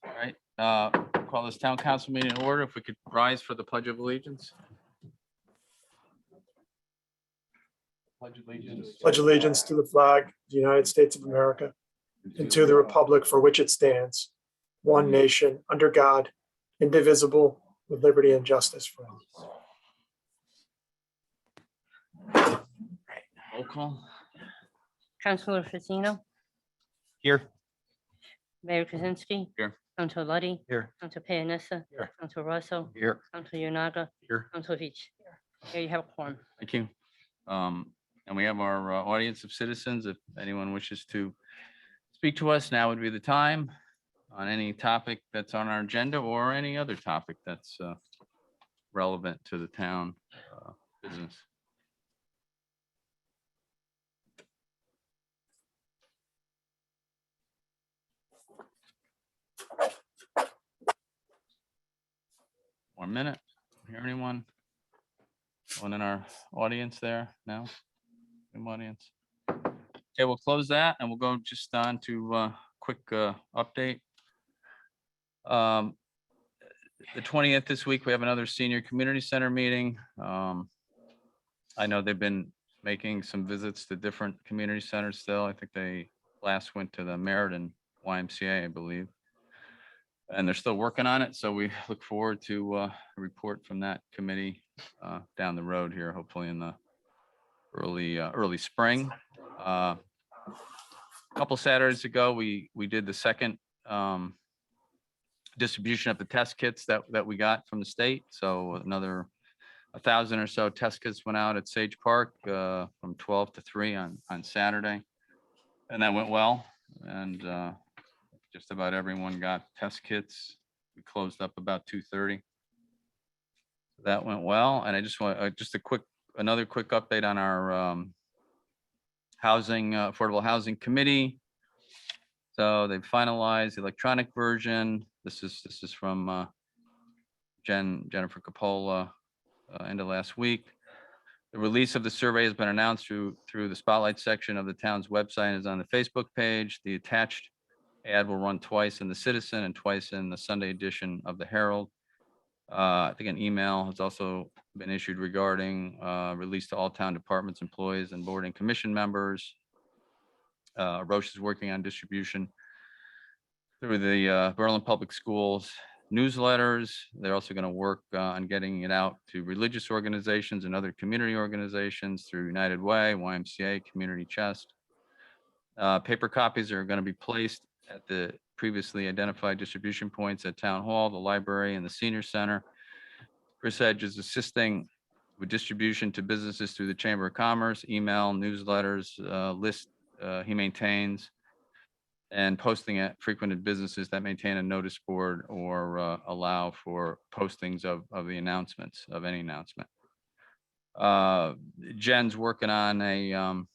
All right, call this town council meeting in order. If we could rise for the Pledge of Allegiance. Pledge allegiance. Pledge allegiance to the flag of the United States of America and to the republic for which it stands, one nation, under God, indivisible, with liberty and justice for all. Roll call. Councilor Fasino, Here. Mayor Kaczynski. Here. Councilor Luddy. Here. Councilor Payanissa. Here. Councilor Russell. Here. Councilor Yanaga. Here. Councilor Beach. Here you have a quorum. Thank you. And we have our audience of citizens. If anyone wishes to speak to us, now would be the time on any topic that's on our agenda or any other topic that's relevant to the town business. One minute. Hear anyone? One in our audience there now? Audience. Okay, we'll close that and we'll go just on to quick update. The 20th this week, we have another senior community center meeting. I know they've been making some visits to different community centers still. I think they last went to the Meriden YMCA, I believe. And they're still working on it. So we look forward to a report from that committee down the road here, hopefully in the early spring. A couple Saturdays ago, we did the second distribution of the test kits that we got from the state. So another 1,000 or so test kits went out at Sage Park from 12 to 3 on Saturday. And that went well. And just about everyone got test kits. We closed up about 2:30. That went well. And I just want another quick update on our affordable housing committee. So they've finalized the electronic version. This is from Jennifer Capola end of last week. The release of the survey has been announced through the spotlight section of the town's website and is on the Facebook page. The attached ad will run twice in the Citizen and twice in the Sunday edition of the Herald. I think an email has also been issued regarding release to all town departments, employees, and board and commission members. Roche is working on distribution through the Berlin Public Schools newsletters. They're also going to work on getting it out to religious organizations and other community organizations through United Way, YMCA, Community Chest. Paper copies are going to be placed at the previously identified distribution points at Town Hall, the library, and the Senior Center. Chris Edge is assisting with distribution to businesses through the Chamber of Commerce, email, newsletters, list he maintains, and posting at frequented businesses that maintain a notice board or allow for postings of the announcements, of any announcement. Jen's working on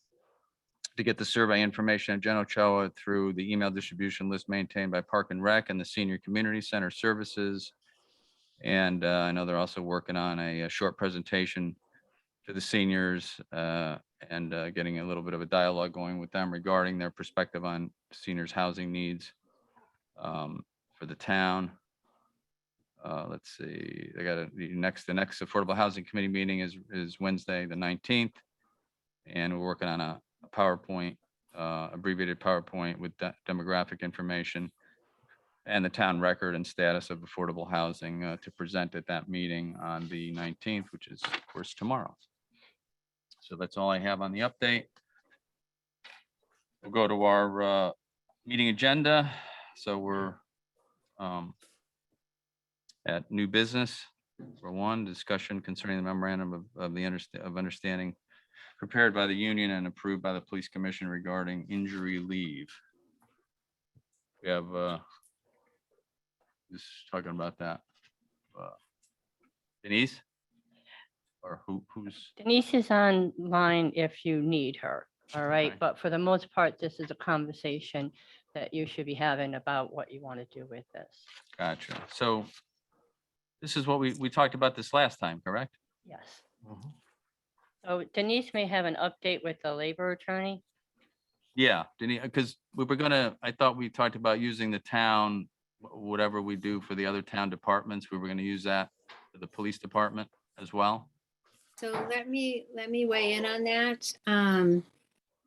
to get the survey information of Jen Ochoa through the email distribution list maintained by Park and Rec and the Senior Community Center Services. And I know they're also working on a short presentation to the seniors and getting a little bit of a dialogue going with them regarding their perspective on seniors' housing needs for the town. Let's see, they got the next Affordable Housing Committee meeting is Wednesday, the 19th. And we're working on a PowerPoint, abbreviated PowerPoint with demographic information and the town record and status of affordable housing to present at that meeting on the 19th, which is of course tomorrow. So that's all I have on the update. We'll go to our meeting agenda. So we're at new business. For one, discussion concerning the memorandum of understanding prepared by the union and approved by the police commission regarding injury leave. We have just talking about that. Denise? Or who's? Denise is online if you need her. All right. Okay. But for the most part, this is a conversation that you should be having about what you want to do with this. Gotcha. So this is what we talked about this last time, correct? Yes. So Denise may have an update with the labor attorney. Yeah, because we were gonna, I thought we talked about using the town, whatever we do for the other town departments, we were gonna use that for the police department as well. So let me weigh in on that.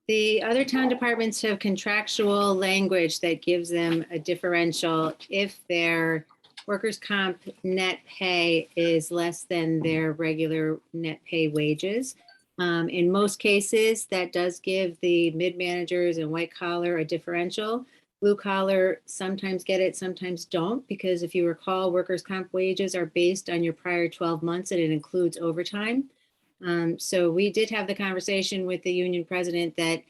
The other town departments have contractual language that gives them a differential if their workers' comp net pay is less than their regular net pay wages. In most cases, that does give the mid-managers and white collar a differential. Blue collar sometimes get it, sometimes don't, because if you recall, workers' comp wages are based on your prior 12 months and it includes overtime. So we did have the conversation with the union president that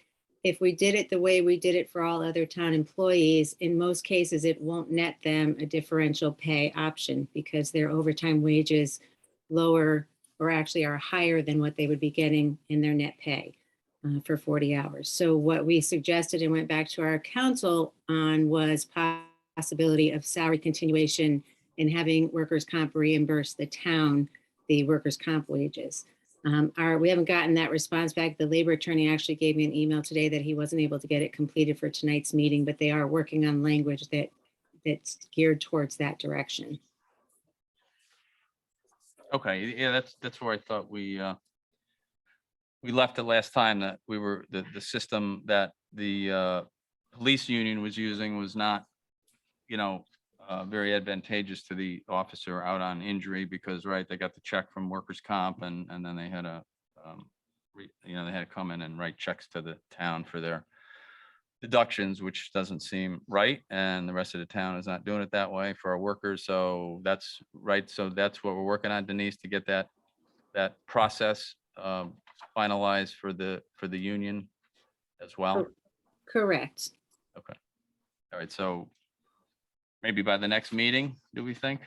if we did it the way we did it for all other town employees, in most cases, it won't net them a differential pay option because their overtime wages lower or actually are higher than what they would be getting in their net pay for 40 hours. So what we suggested and went back to our council on was possibility of salary continuation and having workers' comp reimburse the town the workers' comp wages. We haven't gotten that response back. The labor attorney actually gave me an email today that he wasn't able to get it completed for tonight's meeting, but they are working on language that's geared towards that direction. Okay, yeah, that's where I thought we left it last time, that we were, the system that the police union was using was not, very advantageous to the officer out on injury because, right, they got the check from workers' comp and then they had they had to come in and write checks to the town for their deductions, which doesn't seem right. And the rest of the town is not doing it that way for our workers. So that's right. So that's what we're working on, Denise, to get that process finalized for the union as well. Correct. Okay. All right. So maybe by the next meeting, do we think?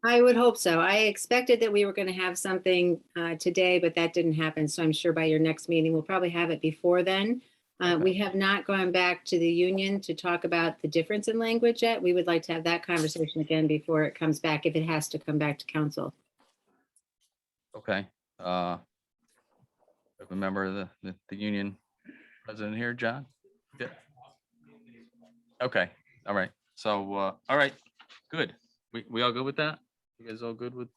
I would hope so. I expected that we were going to have something today, but that didn't happen. So I'm sure by your next meeting, we'll probably have it before then. We have not gone back to the union to talk about the difference in language yet. We would like to have that conversation again before it comes back, if it has to come back to council. Okay. Remember the union president here, John? Yeah. Okay. All right. So, all right, good. We all good with that? You guys all good with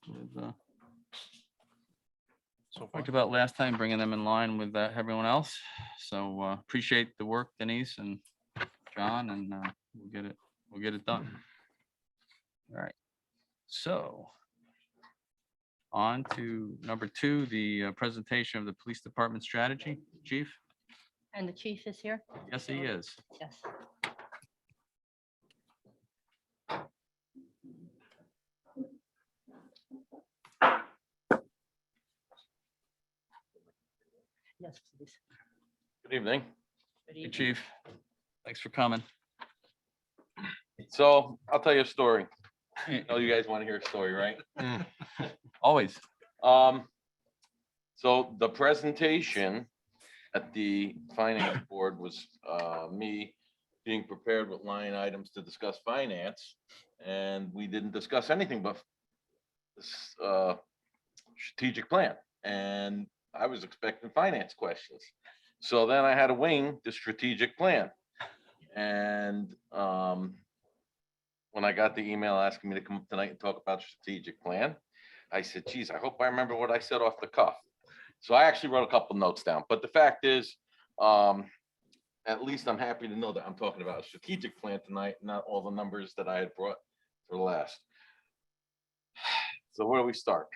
So far. talked about last time, bringing them in line with everyone else. So appreciate the work, Denise and John, and we'll get it done. All right. So on to number 2, the presentation of the police department strategy. Chief? And the chief is here? Yes, he is. Yes. Yes, please. Good evening. Good Hey, evening. Chief. Thanks for coming. So I'll tell you a story. Oh, you guys want to hear a story, right? Always. So the presentation at the finance board was me being prepared with line items to discuss finance. And we didn't discuss anything but this strategic plan. And I was expecting finance questions. So then I had to wing the strategic plan. And when I got the email asking me to come up tonight and talk about strategic plan, I said, geez, I hope I remember what I said off the cuff. So I actually wrote a couple notes down, but the fact is, at least I'm happy to know that I'm talking about a strategic plan tonight, not all the numbers that I had brought for the last. So where do we start?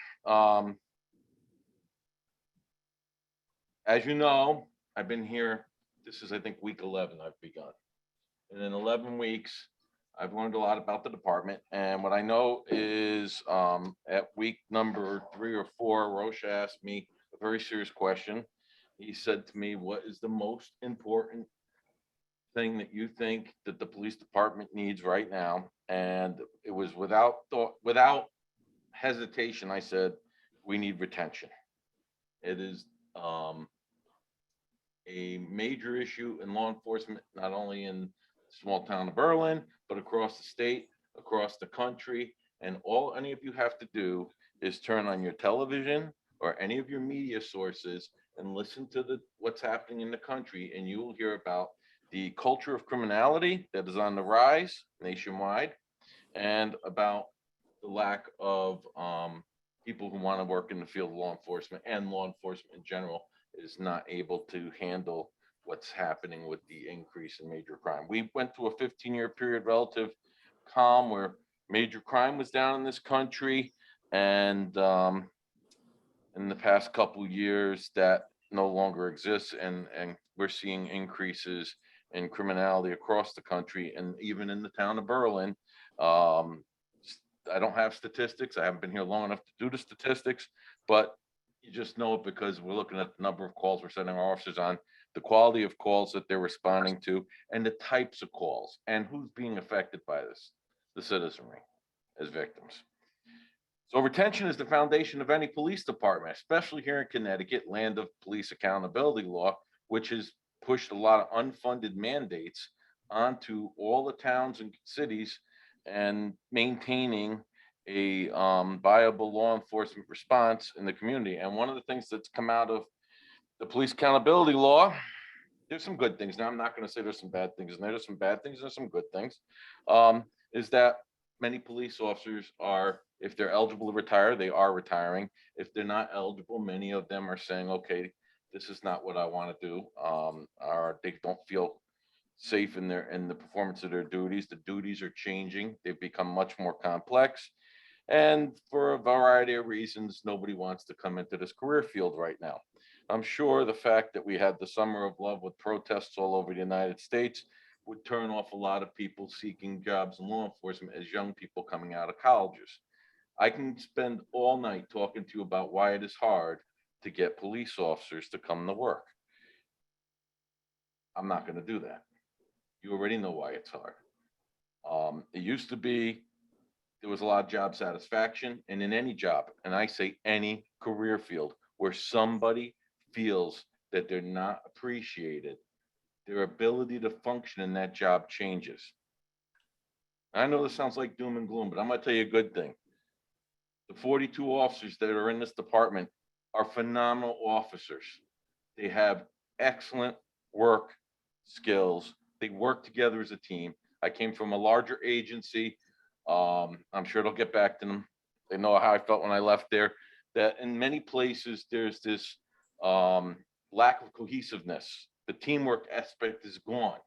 As you know, I've been here, this is, I think, week 11 I've begun. And in 11 weeks, I've learned a lot about the department. And what I know is at week number 3 or 4, Roche asked me a very serious question. He said to me, what is the most important thing that you think that the police department needs right now? And it was without thought, without hesitation, I said, we need retention. It is a major issue in law enforcement, not only in the small town of Berlin, but across the state, across the country. And all any of you have to do is turn on your television or any of your media sources and listen to what's happening in the country, and you will hear about the culture of criminality that is on the rise nationwide, and about the lack of people who want to work in the field of law enforcement, and law enforcement in general is not able to handle what's happening with the increase in major crime. We went through a 15-year period relative calm where major crime was down in this country, and in the past couple years that no longer exists, and we're seeing increases in criminality across the country and even in the town of Berlin. I don't have statistics. I haven't been here long enough to do the statistics, but you just know it because we're looking at the number of calls we're sending our officers on, the quality of calls that they're responding to, and the types of calls, and who's being affected by this, the citizenry as victims. So retention is the foundation of any police department, especially here in Connecticut, land of police accountability law, which has pushed a lot of unfunded mandates onto all the towns and cities, and maintaining a viable law enforcement response in the community. And one of the things that's come out of the police accountability law, there's some good things. Now, I'm not going to say there's some bad things, and there's some bad things, there's some good things, is that many police officers are, if they're eligible to retire, they are retiring. If they're not eligible, many of them are saying, okay, this is not what I want to do, or they don't feel safe in the performance of their duties. The duties are changing. They've become much more complex. And for a variety of reasons, nobody wants to come into this career field right now. I'm sure the fact that we had the Summer of Love with protests all over the United States would turn off a lot of people seeking jobs in law enforcement as young people coming out of colleges. I can spend all night talking to you about why it is hard to get police officers to come to work. I'm not going to do that. You already know why it's hard. It used to be there was a lot of job satisfaction, and in any job, and I say any career field where somebody feels that they're not appreciated, their ability to function in that job changes. I know this sounds like doom and gloom, but I'm going to tell you a good thing. The 42 officers that are in this department are phenomenal officers. They have excellent work skills. They work together as a team. I came from a larger agency. I'm sure they'll get back to them. They know how I felt when I left there, that in many places there's this lack of cohesiveness. The teamwork aspect is gone,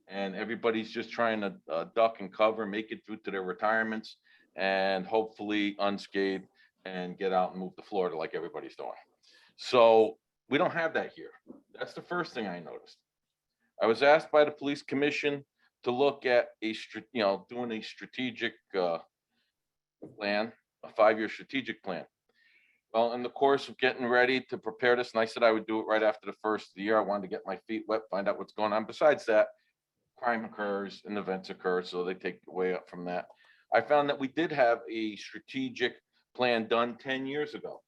and everybody's just trying to duck and cover, make it through to their retirements, and hopefully unscathed and get out and move to Florida like everybody's doing. So we don't have that here. That's the first thing I noticed. I was asked by the police commission to look at doing a strategic plan, a 5-year strategic plan. Well, in the course of getting ready to prepare this, and I said I would do it right after the first of the year, I wanted to get my feet wet, find out what's going on. Besides that, crime occurs and events occur, so they take it way up from that. I found that we did have a strategic plan done 10 years ago.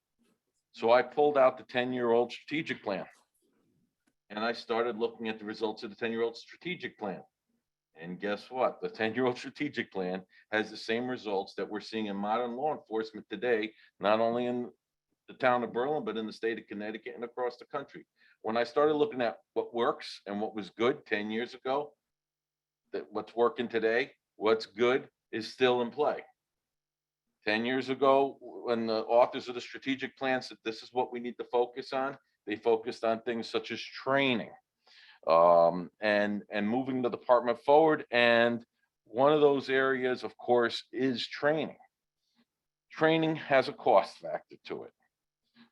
So I pulled out the 10-year-old strategic plan, and I started looking at the results of the 10-year-old strategic plan. And guess what? The 10-year-old strategic plan has the same results that we're seeing in modern law enforcement today, not only in the town of Berlin, but in the state of Connecticut and across the country. When I started looking at what works and what was good 10 years ago, that what's working today, what's good is still in play. 10 years ago, when the authors of the strategic plan said this is what we need to focus on, they focused on things such as training, and moving the department forward. And one of those areas, of course, is training. Training has a cost factor to it.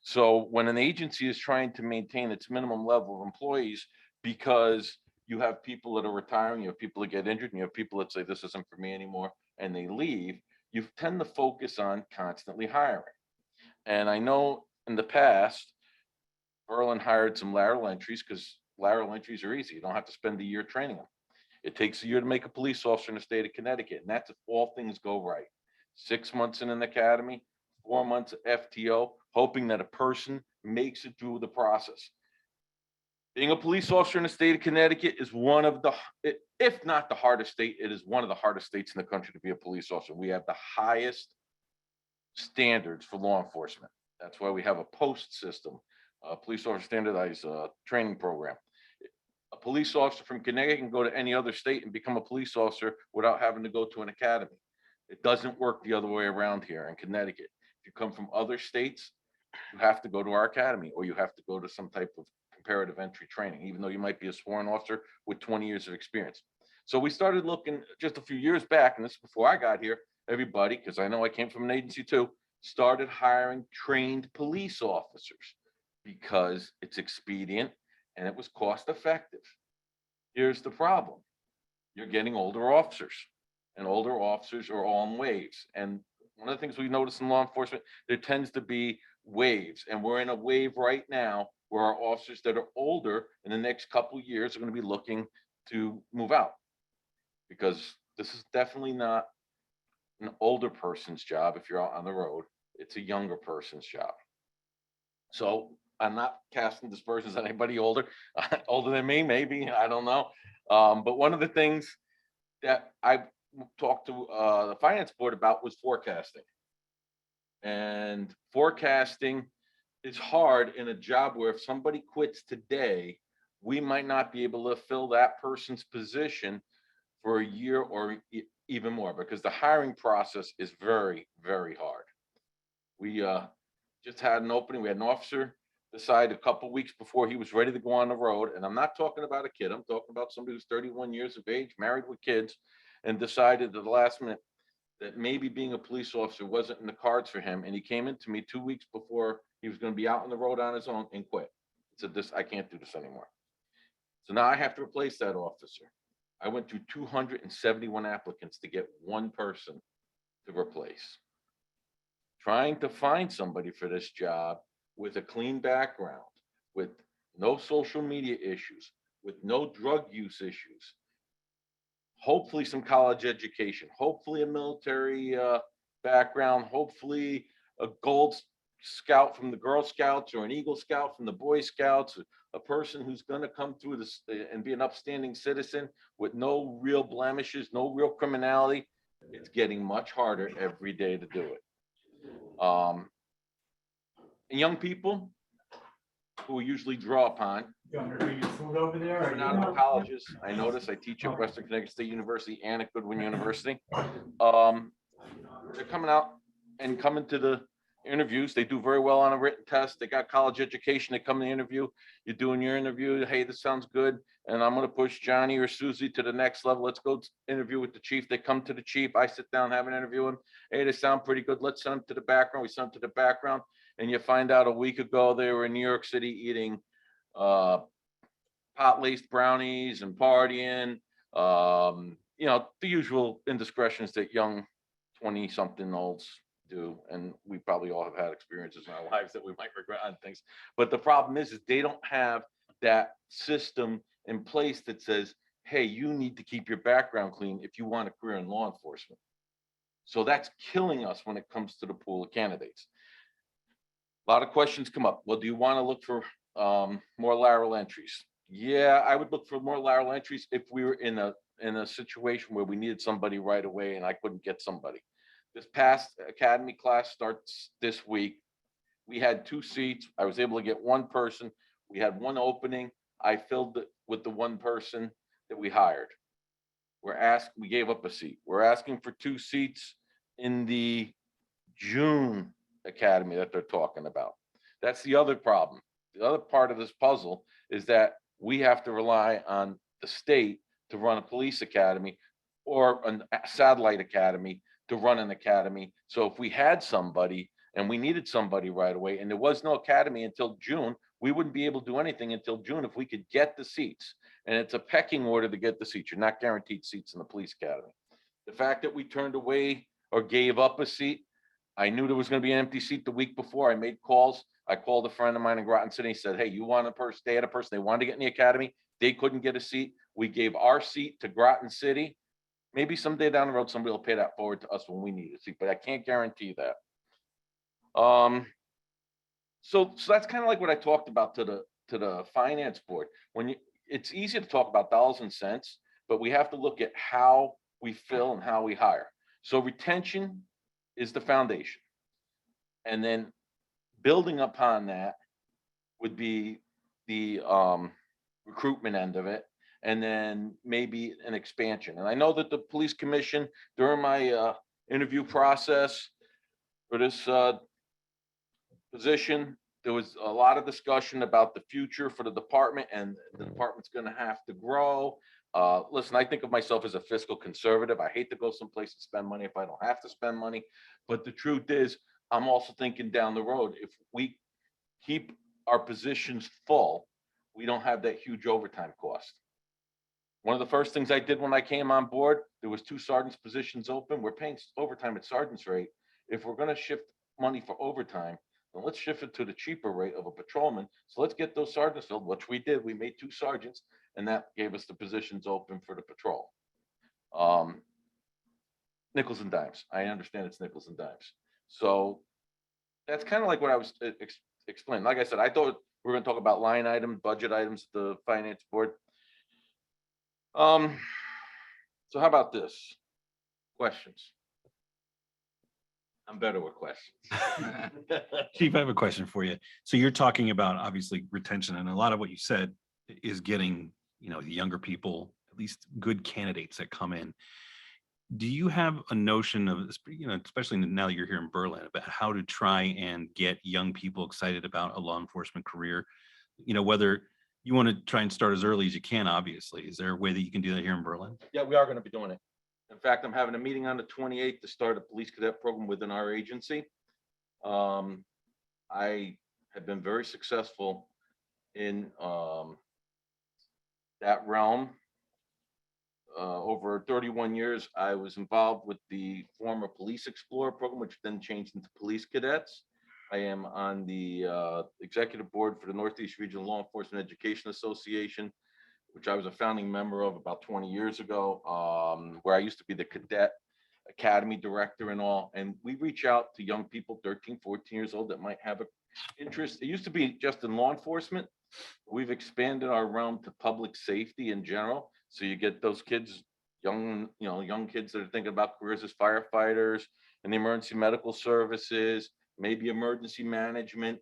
So when an agency is trying to maintain its minimum level of employees, because you have people that are retiring, you have people that get injured, and you have people that say this isn't for me anymore, and they leave, you tend to focus on constantly hiring. And I know in the past, Berlin hired some lateral entries because lateral entries are easy. You don't have to spend a year training them. It takes a year to make a police officer in the state of Connecticut, and that's if all things go right. 6 months in an academy, 4 months at FTO, hoping that a person makes it through the process. Being a police officer in the state of Connecticut is one of the, if not the hardest state, it is one of the hardest states in the country to be a police officer. We have the highest standards for law enforcement. That's why we have a post system, a police officer standardized training program. A police officer from Connecticut can go to any other state and become a police officer without having to go to an academy. It doesn't work the other way around here in Connecticut. If you come from other states, you have to go to our academy, or you have to go to some type of comparative entry training, even though you might be a sworn officer with 20 years of experience. So we started looking just a few years back, and this is before I got here, everybody, because I know I came from an agency too, started hiring trained police officers because it's expedient and it was cost effective. Here's the problem. You're getting older officers, and older officers are on waves. And one of the things we notice in law enforcement, there tends to be waves, and we're in a wave right now where our officers that are older in the next couple of years are going to be looking to move out, because this is definitely not an older person's job. If you're out on the road, it's a younger person's job. So I'm not casting dispersions on anybody older, older than me, maybe, I don't know. But one of the things that I talked to the finance board about was forecasting. And forecasting is hard in a job where if somebody quits today, we might not be able to fill that person's position for a year or even more, because the hiring process is very, very hard. We just had an opening. We had an officer decide a couple weeks before he was ready to go on the road. And I'm not talking about a kid. I'm talking about somebody who's 31 years of age, married with kids, and decided at the last minute that maybe being a police officer wasn't in the cards for him. And he came into me 2 weeks before he was going to be out on the road on his own and quit. He said, I can't do this anymore. So now I have to replace that officer. I went through 271 applicants to get one person to replace. Trying to find somebody for this job with a clean background, with no social media issues, with no drug use issues, hopefully some college education, hopefully a military background, hopefully a Gold Scout from the Girl Scouts or an Eagle Scout from the Boy Scouts, a person who's going to come through this and be an upstanding citizen with no real blemishes, no real criminality. It's getting much harder every day to do it. And young people who we usually draw upon, coming out of the colleges, I notice I teach at Western Connecticut State University and at Goodwin University. They're coming out and coming to the interviews. They do very well on a written test. They got college education. They come to the interview. You're doing your interview. Hey, this sounds good. And I'm going to push Johnny or Susie to the next level. Let's go interview with the chief. They come to the chief. I sit down, have an interview with them. Hey, they sound pretty good. Let's send them to the background. We send them to the background. And you find out a week ago, they were in New York City eating pot-laced brownies and partying. You know, the usual indiscretions that young 20-something-olds do, and we probably all have had experiences in our lives that we might regret on things. But the problem is they don't have that system in place that says, hey, you need to keep your background clean if you want a career in law enforcement. So that's killing us when it comes to the pool of candidates. A lot of questions come up. Well, do you want to look for more lateral entries? Yeah, I would look for more lateral entries if we were in a situation where we needed somebody right away and I couldn't get somebody. This past academy class starts this week. We had 2 seats. I was able to get one person. We had one opening. I filled it with the one person that we hired. We gave up a seat. We're asking for 2 seats in the June academy that they're talking about. That's the other problem. The other part of this puzzle is that we have to rely on the state to run a police academy or a satellite academy to run an academy. So if we had somebody and we needed somebody right away and there was no academy until June, we wouldn't be able to do anything until June if we could get the seats. And it's a pecking order to get the seats. You're not guaranteed seats in the police academy. The fact that we turned away or gave up a seat, I knew there was going to be an empty seat the week before. I made calls. I called a friend of mine in Groton City. He said, hey, you want a person? They had a person they wanted to get in the academy. They couldn't get a seat. We gave our seat to Groton City. Maybe someday down the road, somebody will pay that forward to us when we need a seat, but I can't guarantee that. So that's kind of like what I talked about to the finance board. It's easy to talk about dollars and cents, but we have to look at how we fill and how we hire. So retention is the foundation. And then building upon that would be the recruitment end of it, and then maybe an expansion. And I know that the police commission, during my interview process for this position, there was a lot of discussion about the future for the department, and the department's gonna have to grow. Listen, I think of myself as a fiscal conservative. I hate to go someplace and spend money if I don't have to spend money. But the truth is, I'm also thinking down the road, if we keep our positions full, we don't have that huge overtime cost. One of the first things I did when I came on board, there was 2 sergeants positions open. We're paying overtime at sergeant's rate. If we're gonna shift money for overtime, then let's shift it to the cheaper rate of a patrolman. So let's get those sergeants filled, which we did. We made 2 sergeants, and that gave us the positions open for the patrol. Nickels and dimes. I understand it's nickels and dimes. So that's kind of like what I was explaining. Like I said, I thought we were gonna talk about line item, budget items, the finance board. So how about this? Questions? I'm better with questions. Chief, I have a question for you. So you're talking about obviously retention, and a lot of what you said is getting, the younger people, at least good candidates that come in. Do you have a notion of, especially now that you're here in Berlin, about how to try and get young people excited about a law enforcement career? Whether you want to try and start as early as you can, obviously. Is there a way that you can do that here in Berlin? Yeah, we are gonna be doing it. In fact, I'm having a meeting on the 28th to start a police cadet program within our agency. I have been very successful in that realm. Over 31 years, I was involved with the former Police Explorer program, which then changed into Police Cadets. I am on the executive board for the Northeast Regional Law Enforcement Education Association, which I was a founding member of about 20 years ago, where I used to be the cadet academy director and all. And we reach out to young people, 13, 14 years old, that might have an interest. It used to be just in law enforcement. We've expanded our realm to public safety in general. So you get those kids, young kids that are thinking about careers as firefighters and the emergency medical services, maybe emergency management,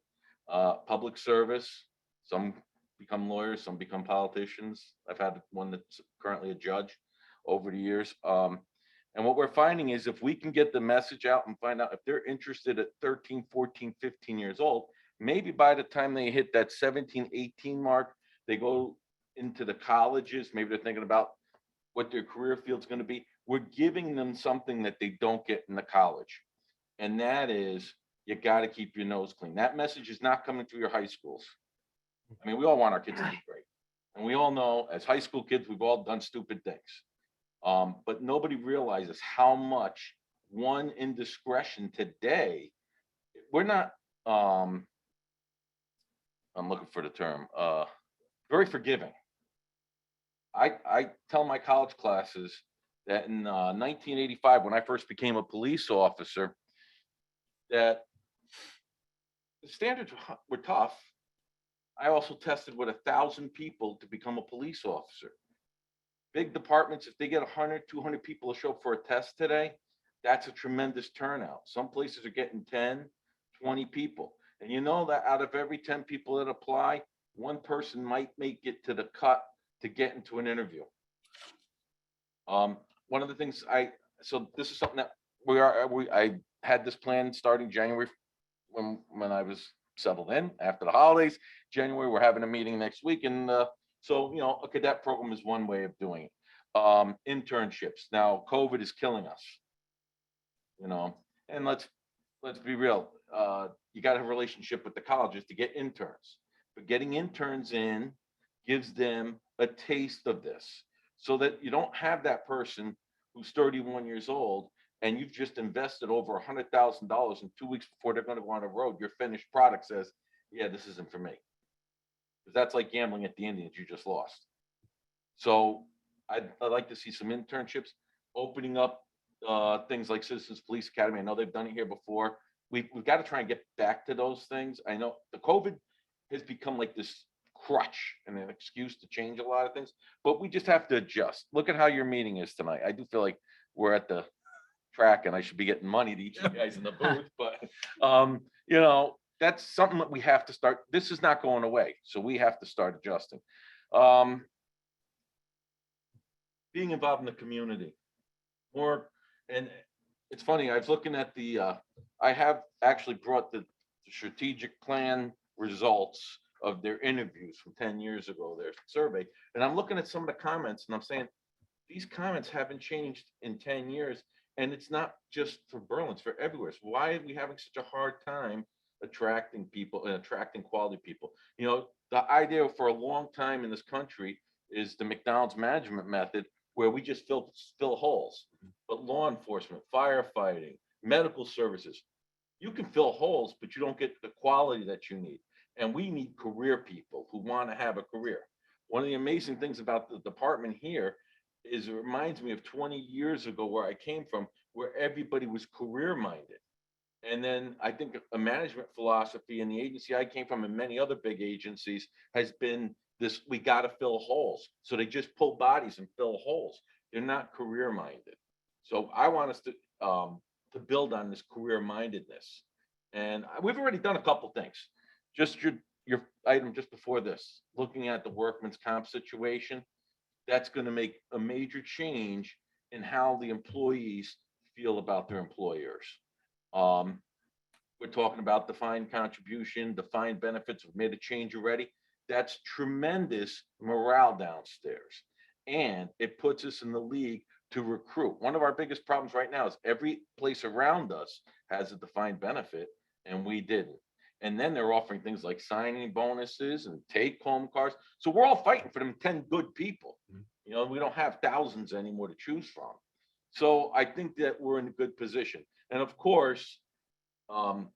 public service. Some become lawyers, some become politicians. I've had one that's currently a judge over the years. And what we're finding is if we can get the message out and find out if they're interested at 13, 14, 15 years old, maybe by the time they hit that 17, 18 mark, they go into the colleges, maybe they're thinking about what their career field's going to be. We're giving them something that they don't get in the college. And that is, you got to keep your nose clean. That message is not coming through your high schools. I mean, we all want our kids to be great. And we all know as high school kids, we've all done stupid things. But nobody realizes how much one indiscretion today, we're not, I'm looking for the term, very forgiving. I tell my college classes that in 1985, when I first became a police officer, that the standards were tough. I also tested with 1,000 people to become a police officer. Big departments, if they get 100, 200 people to show up for a test today, that's a tremendous turnout. Some places are getting 10, 20 people. And you know that out of every 10 people that apply, one person might make it to the cut to get into an interview. One of the things so this is something that I had this plan starting January when I was settled in after the holidays. January, we're having a meeting next week. And so, a cadet program is one way of doing it. Internships. Now, COVID is killing us, and let's be real. You got to have a relationship with the colleges to get interns, but getting interns in gives them a taste of this so that you don't have that person who's 31 years old and you've just invested over $100,000 in 2 weeks before they're going to go on the road. Your finished product says, yeah, this isn't for me. Because that's like gambling at the Indians, you just lost. So I'd like to see some internships opening up things like Citizens Police Academy. I know they've done it here before. We've got to try and get back to those things. I know the COVID has become like this crutch and an excuse to change a lot of things, but we just have to adjust. Look at how your meeting is tonight. I do feel like we're at the track and I should be getting money to each of you guys in the booth, but that's something that we have to start. This is not going away, so we have to start adjusting. Being involved in the community more, and it's funny, I was looking at I have actually brought the strategic plan results of their interviews from 10 years ago, their survey, and I'm looking at some of the comments and I'm saying, these comments haven't changed in 10 years. And it's not just for Berlin, it's for everywhere. So why are we having such a hard time attracting people and attracting quality people? You know, the idea for a long time in this country is the McDonald's management method, where we just fill holes. But law enforcement, firefighting, medical services, you can fill holes, but you don't get the quality that you need. And we need career people who want to have a career. One of the amazing things about the department here is it reminds me of 20 years ago where I came from, where everybody was career minded. And then I think a management philosophy in the agency I came from and many other big agencies has been this: we got to fill holes. So they just pull bodies and fill holes. They're not career minded. So I want us to build on this career mindedness. And we've already done a couple things. Just your item just before this, looking at the workman's comp situation, that's going to make a major change in how the employees feel about their employers. We're talking about defined contribution, defined benefits. We've made a change already. That's tremendous morale downstairs. And it puts us in the league to recruit. One of our biggest problems right now is every place around us has a defined benefit and we didn't. And then they're offering things like signing bonuses and take-home cars. So we're all fighting for them 10 good people. You know, we don't have thousands anymore to choose from. So I think that we're in a good position. And of course,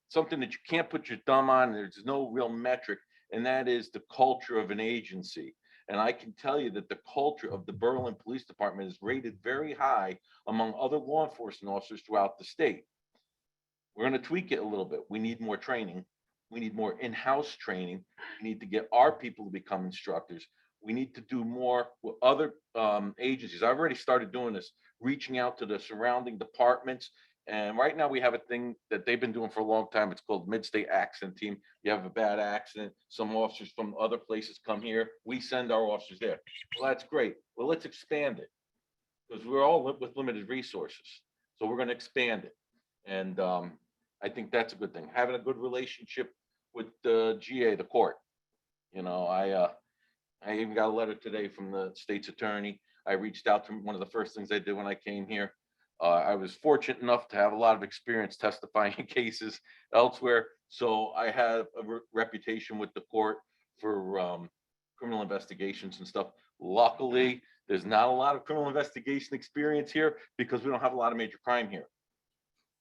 something that you can't put your thumb on, there's no real metric, and that is the culture of an agency. And I can tell you that the culture of the Berlin Police Department is rated very high among other law enforcement officers throughout the state. We're going to tweak it a little bit. We need more training. We need more in-house training. We need to get our people to become instructors. We need to do more with other agencies. I've already started doing this, reaching out to the surrounding departments. And right now we have a thing that they've been doing for a long time. It's called Mid-State Accident Team. You have a bad accident, some officers from other places come here. We send our officers there. Well, that's great. Well, let's expand it because we're all with limited resources. So we're going to expand it. And I think that's a good thing. Having a good relationship with the GA, the court. You know, I even got a letter today from the state's attorney. I reached out to him. One of the first things I did when I came here. I was fortunate enough to have a lot of experience testifying in cases elsewhere. So I have a reputation with the court for criminal investigations and stuff. Luckily, there's not a lot of criminal investigation experience here because we don't have a lot of major crime here.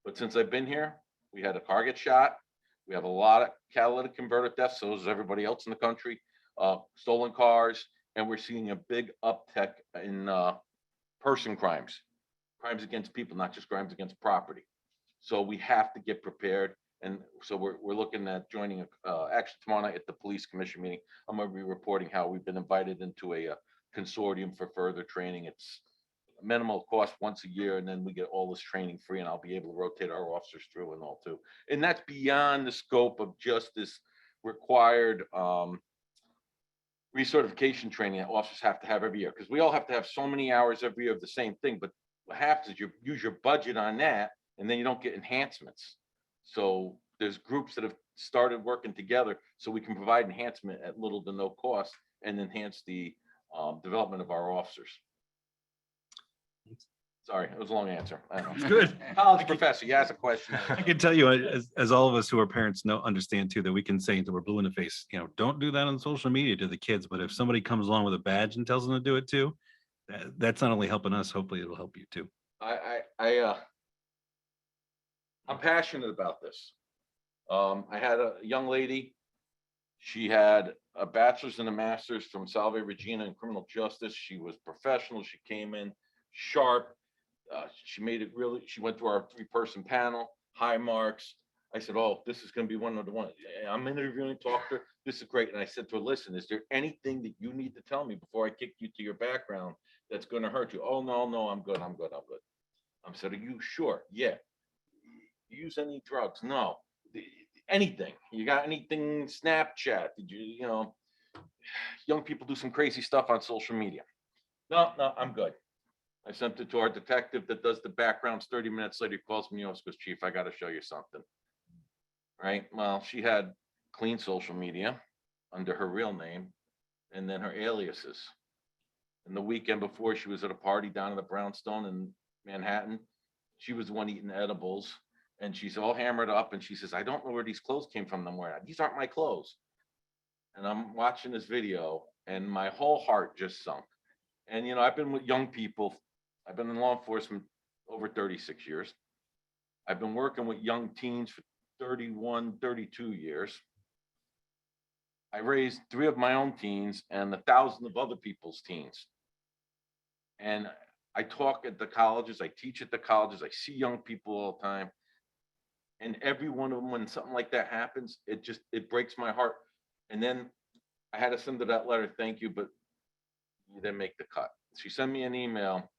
But since I've been here, we had a car get shot. We have a lot of catalytic converter deaths. So does everybody else in the country. Stolen cars. And we're seeing a big uptick in person crimes. Crimes against people, not just crimes against property. So we have to get prepared. And so we're looking at joining, actually tomorrow night at the police commission meeting, I'm going to be reporting how we've been invited into a consortium for further training. It's minimal cost once a year, and then we get all this training free, and I'll be able to rotate our officers through and all too. And that's beyond the scope of just this required recertification training that officers have to have every year, because we all have to have so many hours every year of the same thing. But what happens is you use your budget on that, and then you don't get enhancements. So there's groups that have started working together so we can provide enhancement at little to no cost and enhance the development of our officers. Sorry, it was a long answer. I know. It's good. College professor, you asked a question. I can tell you, as all of us who are parents understand too, that we can say until we're blue in the face, you know, don't do that on social media to the kids. But if somebody comes along with a badge and tells them to do it too, that's not only helping us, hopefully it'll help you too. I'm passionate about this. I had a young lady. She had a bachelor's and a master's from Salve Regina in criminal justice. She was professional. She came in sharp. She made it really, she went through our 3-person panel, high marks. I said, oh, this is going to be one of the ones. I'm interviewing, talk to her. This is great. And I said to her, listen, is there anything that you need to tell me before I kick you to your background that's going to hurt you? Oh, no, I'm good. I said, are you sure? Yeah. Use any drugs? No. Anything. You got anything? Snapchat? Did you, young people do some crazy stuff on social media. No, I'm good. I sent it to our detective that does the backgrounds. 30 minutes later, he calls me, goes, Chief, I got to show you something. Right? Well, she had clean social media under her real name and then her aliases. And the weekend before, she was at a party down in the Brownstone in Manhattan. She was the one eating edibles, and she's all hammered up. And she says, I don't know where these clothes came from. I'm wearing. These aren't my clothes. And I'm watching this video, and my whole heart just sunk. And, I've been with young people. I've been in law enforcement over 36 years. I've been working with young teens for 31, 32 years. I raised 3 of my own teens and 1,000 of other people's teens. And I talk at the colleges, I teach at the colleges, I see young people all the time. And every one of them, when something like that happens, it breaks my heart. And then I had to send her that letter, thank you, but you didn't make the cut. She sent me an email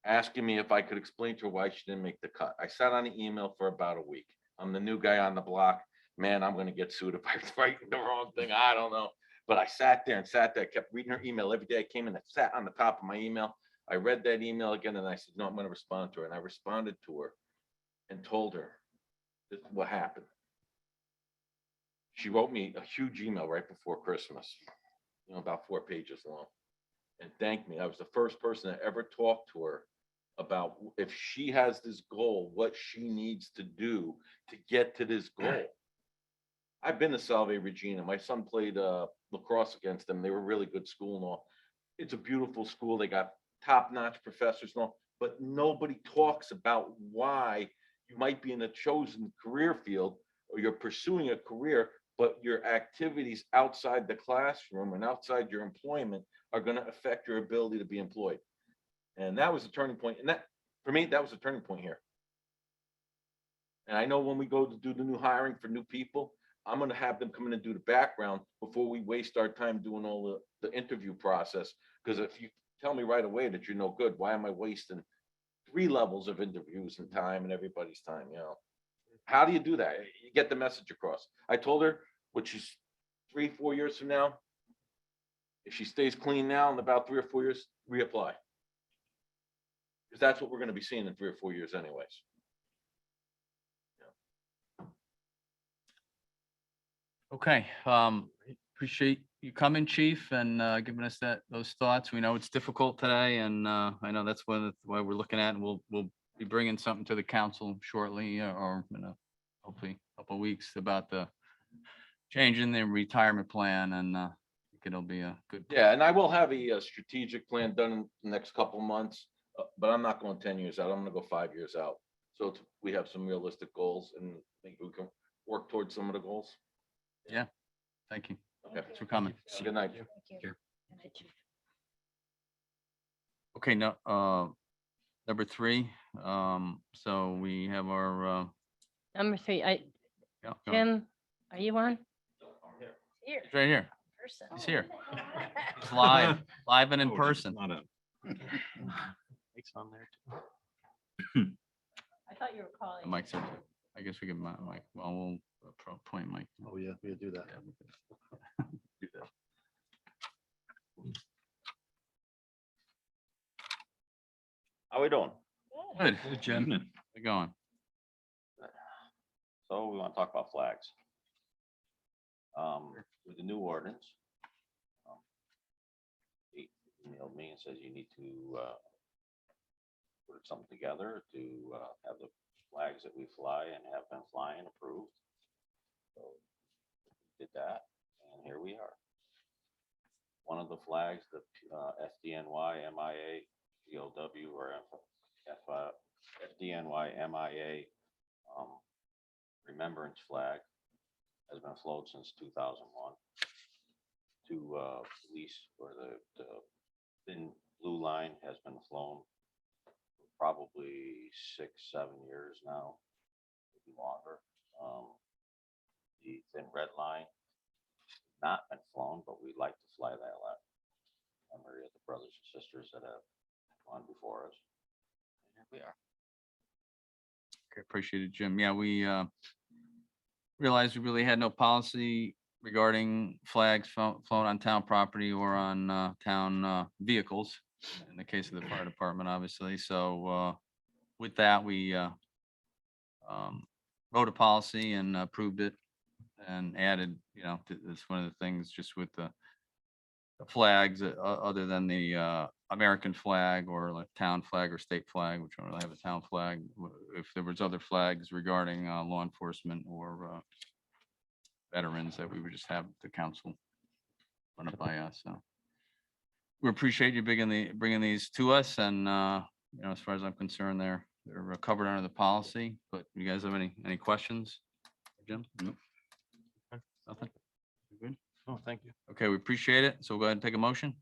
asking me if I could explain to her why she didn't make the cut. I sat on the email for about a week. I'm the new guy on the block. Man, I'm going to get sued if I write the wrong thing. I don't know. But I sat there, kept reading her email every day. I came in, I sat on the top of my email. I read that email again, and I said, no, I'm going to respond to her. And I responded to her and told her this is what happened. She wrote me a huge email right before Christmas, about 4 pages long, and thanked me. I was the first person that ever talked to her about if she has this goal, what she needs to do to get to this goal. I've been to Salve Regina. My son played lacrosse against them. They were a really good school and all. It's a beautiful school. They got top-notch professors and all, but nobody talks about why you might be in a chosen career field or you're pursuing a career, but your activities outside the classroom and outside your employment are going to affect your ability to be employed. And that was a turning point. And that, for me, that was a turning point here. And I know when we go to do the new hiring for new people, I'm going to have them come in and do the background before we waste our time doing all the interview process. Because if you tell me right away that you're no good, why am I wasting 3 levels of interviews and time and everybody's time? How do you do that? You get the message across. I told her, which is 3-4 years from now, if she stays clean now, in about 3 or 4 years, reapply. Because that's what we're going to be seeing in 3 or 4 years anyways. Okay, appreciate you coming, Chief, and giving us those thoughts. We know it's difficult today, and I know that's why we're looking at, and we'll be bringing something to the council shortly, or hopefully a couple of weeks about the change in the retirement plan, and I think it'll be a good. Yeah, and I will have a strategic plan done in the next couple of months, but I'm not going 10 years out. I'm going to go 5 years out. So we have some realistic goals, and I think we can work towards some of the goals. Thank you. Okay. Thanks for coming. Good night. Okay, no, number 3. So we have our, Number 3, yeah, go. Jim, are you on? He's right here. Person. He's here. He's live and in Oh, person. Not a, Mike's on there too. I thought you were calling. Mike's there too. I guess we can, Mike, well, we'll point Mike. Oh, yeah, we do that. Yeah, we can do that. How we doing? Good. good Jen. How's it going? So we want to talk about flags. With the new ordinance. He emailed me and says you need to put something together to have the flags that we fly and have been flying approved. So did that, and here we are. One of the flags, the FDNY, MIA, GOW, or FDNY, MIA remembrance flag has been flown since 2001 to police, or the thin blue line has been flown for probably 6-7 years now, maybe longer. The thin red line not been flown, but we'd like to fly that lot. Memory of the brothers and sisters that have gone before us. And here we are. Okay, appreciate it, Jim. Yeah, we realized we really had no policy regarding flags flown on town property or on town vehicles, in the case of the fire department, obviously. So with that, we wrote a policy and approved it and added, it's one of the things just with the flags, other than the American flag or like town flag or state flag, which don't really have a town flag. If there was other flags regarding law enforcement or veterans, that we would just have the council run it by us. So we appreciate you bringing these to us, and as far as I'm concerned, they're covered under the policy. But you guys have any questions, Jim? Nope. Nothing. You good? Oh, thank you. Okay, we appreciate it. So go ahead and take a motion.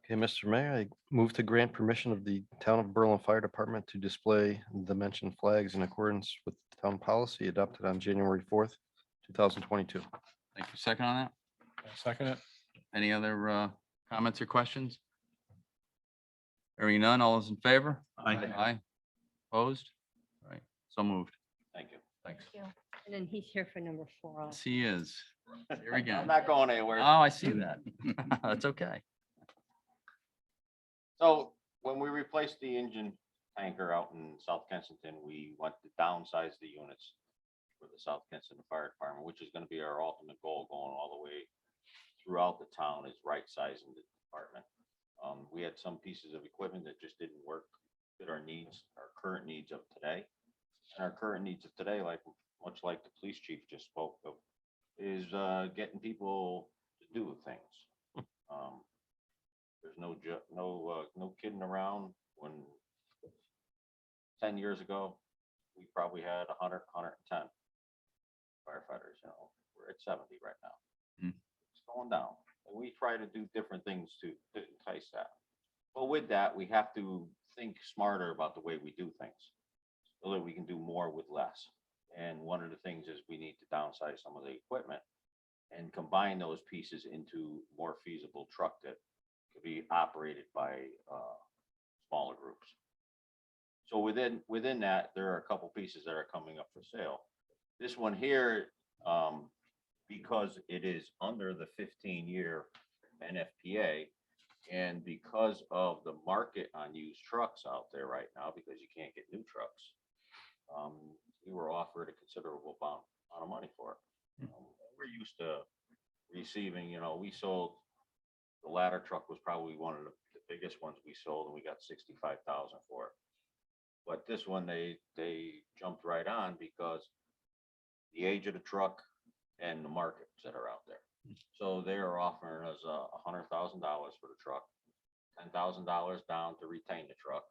Okay, Mr. Mayor, I move to grant permission of the Town of Berlin Fire Department to display the mentioned flags in accordance with town policy adopted on January 4th, 2022. Thank you. Second on that. Second it. Any other comments or questions? Hearing none, all those in favor? Aye. Aye. Opposed? All right, so moved. Thank you. Thanks. And then he's here for number 4. Yes, he is. Here we go. I'm not going anywhere. Oh, I see that. That's okay. So when we replaced the engine tanker out in South Kensington, we want to downsize the units for the South Kensington Fire Department, which is going to be our ultimate goal going all the way throughout the town, is right sizing the department. We had some pieces of equipment that just didn't work, fit our needs, our current needs of today. And our current needs of today, much like the police chief just spoke of, is getting people to do things. There's no kidding around. When 10 years ago, we probably had 100, 110 firefighters. We're at 70 right now. Hmm. It's going down. And we try to do different things to entice that. But with that, we have to think smarter about the way we do things so that we can do more with less. And one of the things is we need to downsize some of the equipment and combine those pieces into more feasible truck that could be operated by smaller groups. So within that, there are a couple pieces that are coming up for sale. This one here, because it is under the 15-year NFPA, and because of the market on used trucks out there right now, because you can't get new trucks, we were offered a considerable amount of money for it. We're used to receiving, we sold, the ladder truck was probably one of the biggest ones we sold, and we got $65,000 for it. But this one, they jumped right on because the age of the truck and the markets that are out there. So they are offering us $100,000 for the truck, $10,000 down to retain the truck,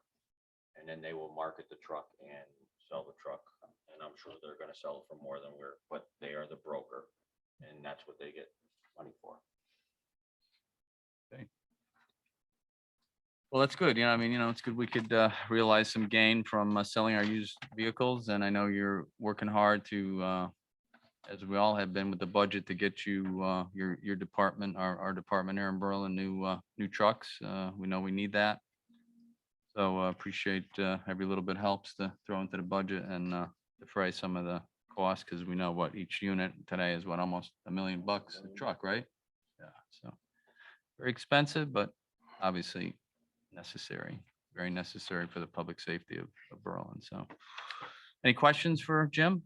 and then they will market the truck and sell the truck. And I'm sure they're going to sell it for more than but they are the broker, and that's what they get money for. Well, that's good. It's good we could realize some gain from selling our used vehicles. And I know you're working hard to, as we all have been with the budget, to get you, your department, our department here in Berlin, new trucks. We know we need that. So appreciate every little bit helps to throw into the budget and defray some of the costs, because we know what each unit today is, almost $1 million a truck, right? Yeah. So very expensive, but obviously necessary, very necessary for the public safety of Berlin. So any questions for Jim?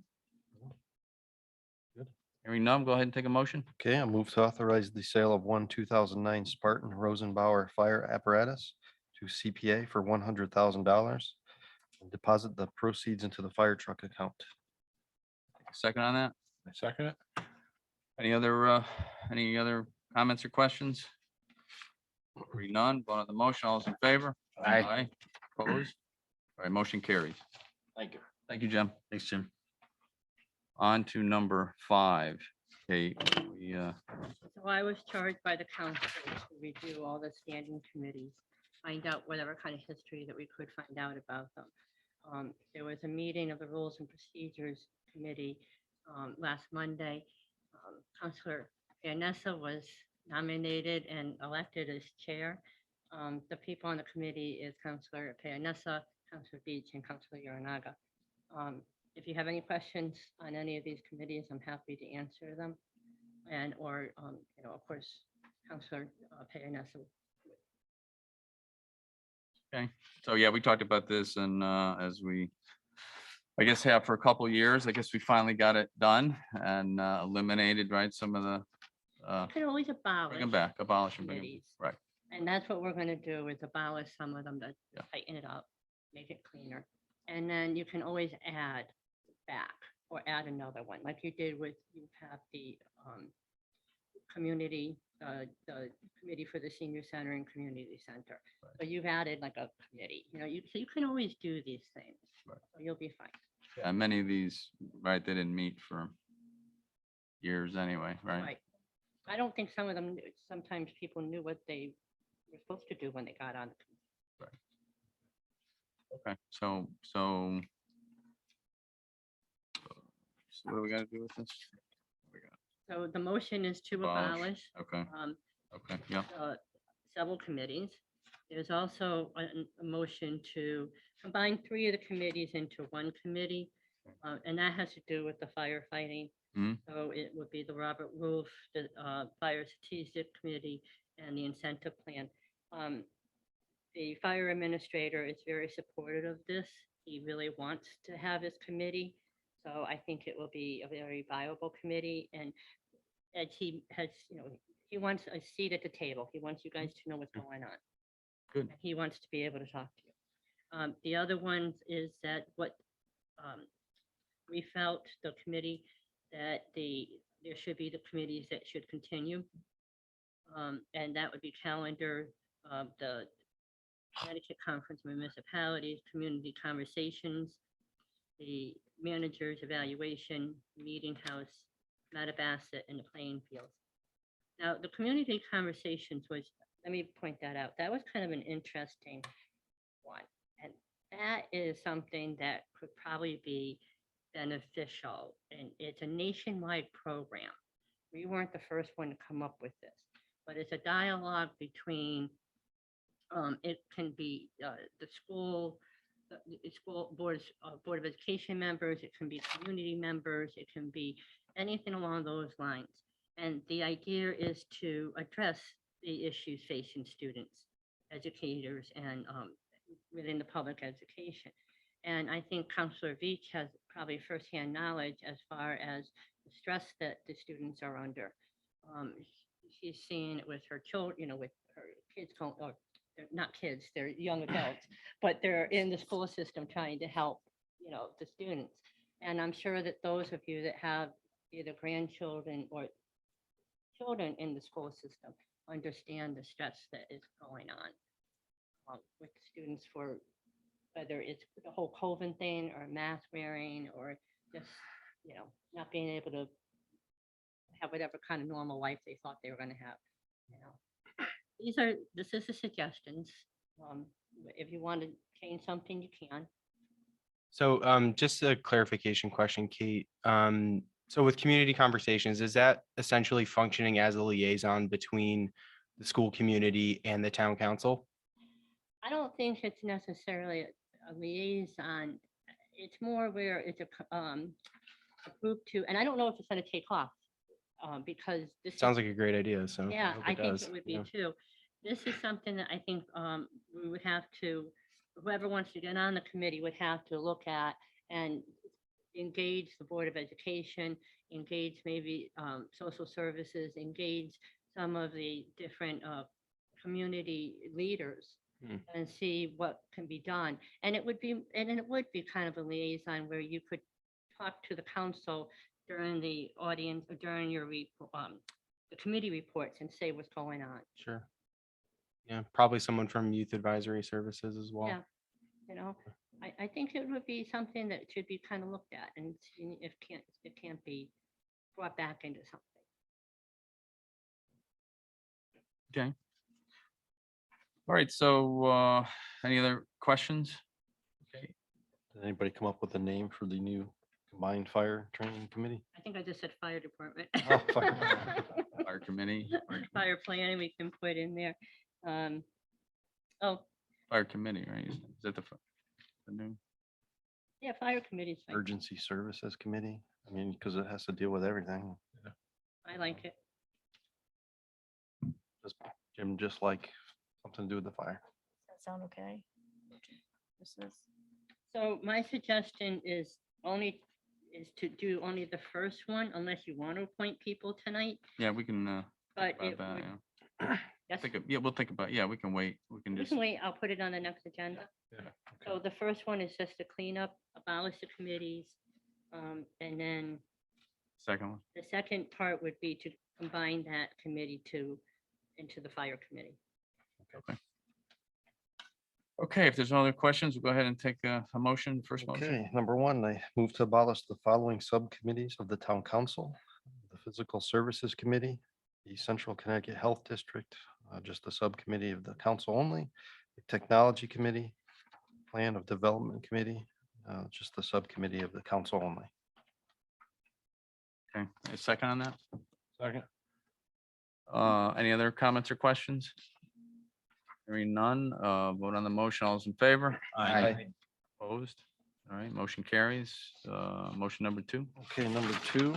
Good. Hearing none, go ahead and take a motion. Okay, I move to authorize the sale of one 2009 Spartan Rosenbauer fire apparatus to CPA for $100,000 and deposit the proceeds into the fire truck account. Second on that. I second it. Any other comments or questions? Hearing none, vote on the motion. All those in favor? Aye. Opposed? All right, motion carries. Thank you. Thank you, Jim. Thanks, Jim. On to number 5. Kate, So I was charged by the council to review all the standing committees, find out whatever kind of history that we could find out about them. There was a meeting of the Rules and Procedures Committee last Monday. Councilor Vanessa was nominated and elected as chair. The people on the committee is Councilor Pianessa, Councilor Beach, and Councilor Yoranaga. If you have any questions on any of these committees, I'm happy to answer them. And, or, of course, Counselor Payanessa. Okay, so yeah, we talked about this and as we, I guess, have for a couple of years, I guess we finally got it done and eliminated, right, some of the, You can always abolish. bring them back, abolish them, bring 'em- committees. right, And that's what we're gonna do, is abolish some of them to Yeah. tighten it up, make it cleaner. And then you can always add back or add another one, like you did with, you have the community, the committee for the senior center and community center. So you've added like a committee, so you can always do these things. Right. So you'll be fine. yeah, many of these, right, they didn't meet for years anyway, right? Right. I don't think some of them, sometimes people knew what they were supposed to do when they got on the committee. Okay, so what do we gotta do with this? We got- So the motion is to Abolish. abolish Okay, um, okay, yeah, several committees. There's also a motion to combine 3 of the committees into one committee. And that has to do with the firefighting. Mhm. So it would be the Robert Roof, the Fire Strategic Committee, and the Incentive Plan. The fire administrator is very supportive of this. He really wants to have this committee. So I think it will be a very viable committee. And as he has, he wants a seat at the table. He wants you guys to know what's going on. Good. And he wants to be able to talk to you. The other ones is that what we felt, the committee, that there should be the committees that should continue. And that would be calendar, the Connecticut Conference of Municipalities, community conversations, the manager's evaluation, meeting house, Matabasset, and the playing fields. Now, the community conversations was, let me point that out, that was kind of an interesting one. And that is something that could probably be beneficial, and it's a nationwide program. We weren't the first one to come up with this, but it's a dialogue between, it can be the school board of education members, it can be community members, it can be anything along those lines. And the idea is to address the issues facing students, educators, and within the public education. And I think Counselor Veach has probably firsthand knowledge as far as the stress that the students are under. She's seeing it with her children, with her kids going, or they're not kids, they're young adults, but they're in the school system trying to help, the students. And I'm sure that those of you that have either grandchildren or children in the school system understand the stress that is going on with students, for whether it's the whole COVID thing or mask wearing or just, not being able to have whatever kind of normal life they thought they were going to have. This is the suggestions. If you want to change something, you can. So just a clarification question, Kate. So with community conversations, is that essentially functioning as a liaison between the school community and the town council? I don't think it's necessarily a liaison. It's more where it's a group to, and I don't know if it's going to take off because this Sounds like a great idea, so. yeah, hope I think does, it would be yeah. too. This is something that I think we would have to, whoever wants to get on the committee would have to look at and engage the Board of Education, engage maybe social services, engage some of the different community leaders Hmm. and see what can be done. And it would be kind of a liaison where you could talk to the council during the audience or during your the committee reports and say what's going on. Sure. Yeah, probably someone from Youth Advisory Services as well. Yeah. I think it would be something that should be kind of looked at and see if it can't be brought back into something. okay. All right, so any other questions? Okay, Did anybody come up with a name for the new combined fire training committee? I think I just said fire department. Oh, fire. fire committee, Fire planning we can put in there. Oh, fire committee, right? Is that the new? yeah, fire committee's fine. Emergency Services Committee. I mean, because it has to deal with everything. I like it. Just Jim, just like something to do with the fire. Does that sound okay? This is, So my suggestion is to do only the first one unless you want to appoint people tonight, Yeah, we can, but think it about that, would. yeah. Yes, Yeah, we'll think about, yeah, we can wait. We can we just, can wait. I'll put it on the next agenda. So the first one is just to clean up, abolish the committees. And then second one. the second part would be to combine that committee into the fire committee. Okay, if there's no other questions, we'll go ahead and take a motion, first motion. Okay, number one, I move to abolish the following subcommittees of the town council: the Physical Services Committee, the Central Connecticut Health District, just a subcommittee of the council only, the Technology Committee, Plan of Development Committee, just a subcommittee of the council only. Okay, a second on that? Second. Any other comments or questions? Hearing none, vote on the motion. All those in favor? Aye. Opposed? All right, motion carries. Motion number two. Okay, number two,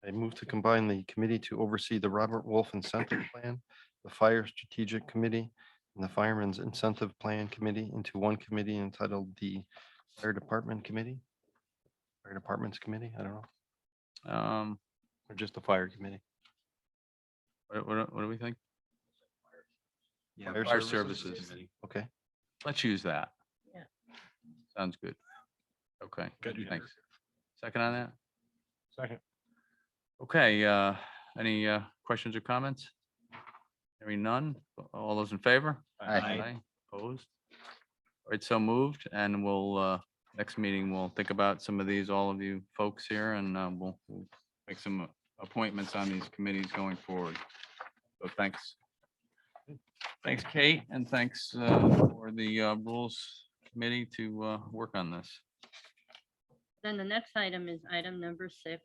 I move to combine the committee to oversee the Robert Wolf Incentive Plan, the Fire Strategic Committee, and the Fireman's Incentive Plan Committee into one committee entitled the Fire Department Committee. Fire Departments Committee, I don't know, or just the Fire Committee. What do we think? Yeah, Fire Services. Committee. Okay, Let's use that. Yeah. Sounds good. Okay, Good. thanks. Second on that? second. Okay, any questions or comments? Hearing none, all those in favor? Opposed? All right, so moved, and we'll, next meeting, we'll think about some of these, all of you folks here, and we'll make some appointments on these committees going forward. So thanks. Thanks, Kate, and thanks for the Rules Committee to work on this. Then the next item is item number 6,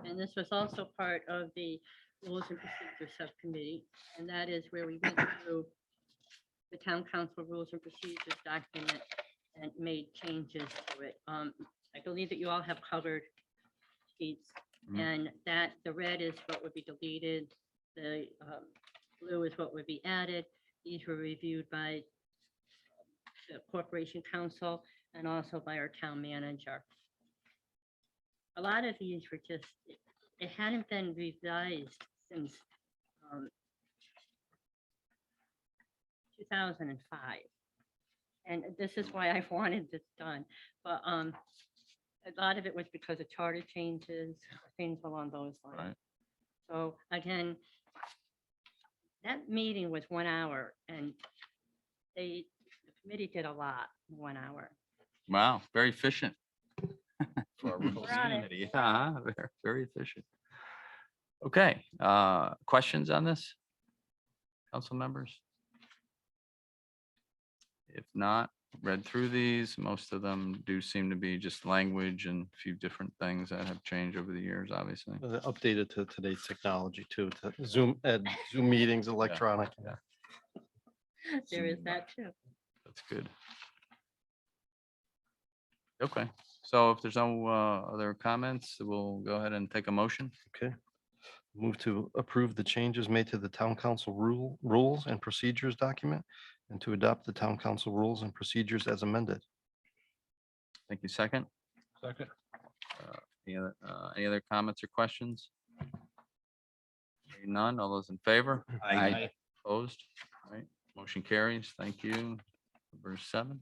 and this was also part of the Rules and Procedure Subcommittee, and that is where we went through the Town Council Rules and Procedures document and made changes to it. I believe that you all have covered sheets, Mhm. and that the red is what would be deleted, the blue is what would be added. These were reviewed by the Corporation Council and also by our town manager. A lot of these were just, it hadn't been revised since 2005. And this is why I wanted this done, but a lot of it was because of charter changes, things along those lines. Right. So again, that meeting was 1 hour, and the committee did a lot in 1 hour. Wow, very efficient. For our Rules We're on it. Committee. Yeah, very efficient. Okay, questions on this? Council members? If not, read through these, most of them do seem to be just language and a few different things that have changed over the years, obviously. Updated to today's technology too, to Zoom meetings, electronic. yeah. There is that too. That's good. Okay, so if there's no other comments, we'll go ahead and take a motion. Okay. Move to approve the changes made to the town council rules and procedures document and to adopt the town council rules and procedures as amended. Thank you. Second. Second. Any other comments or questions? Hearing none, all those in favor? Opposed? All right, motion carries. Thank you. Number 7.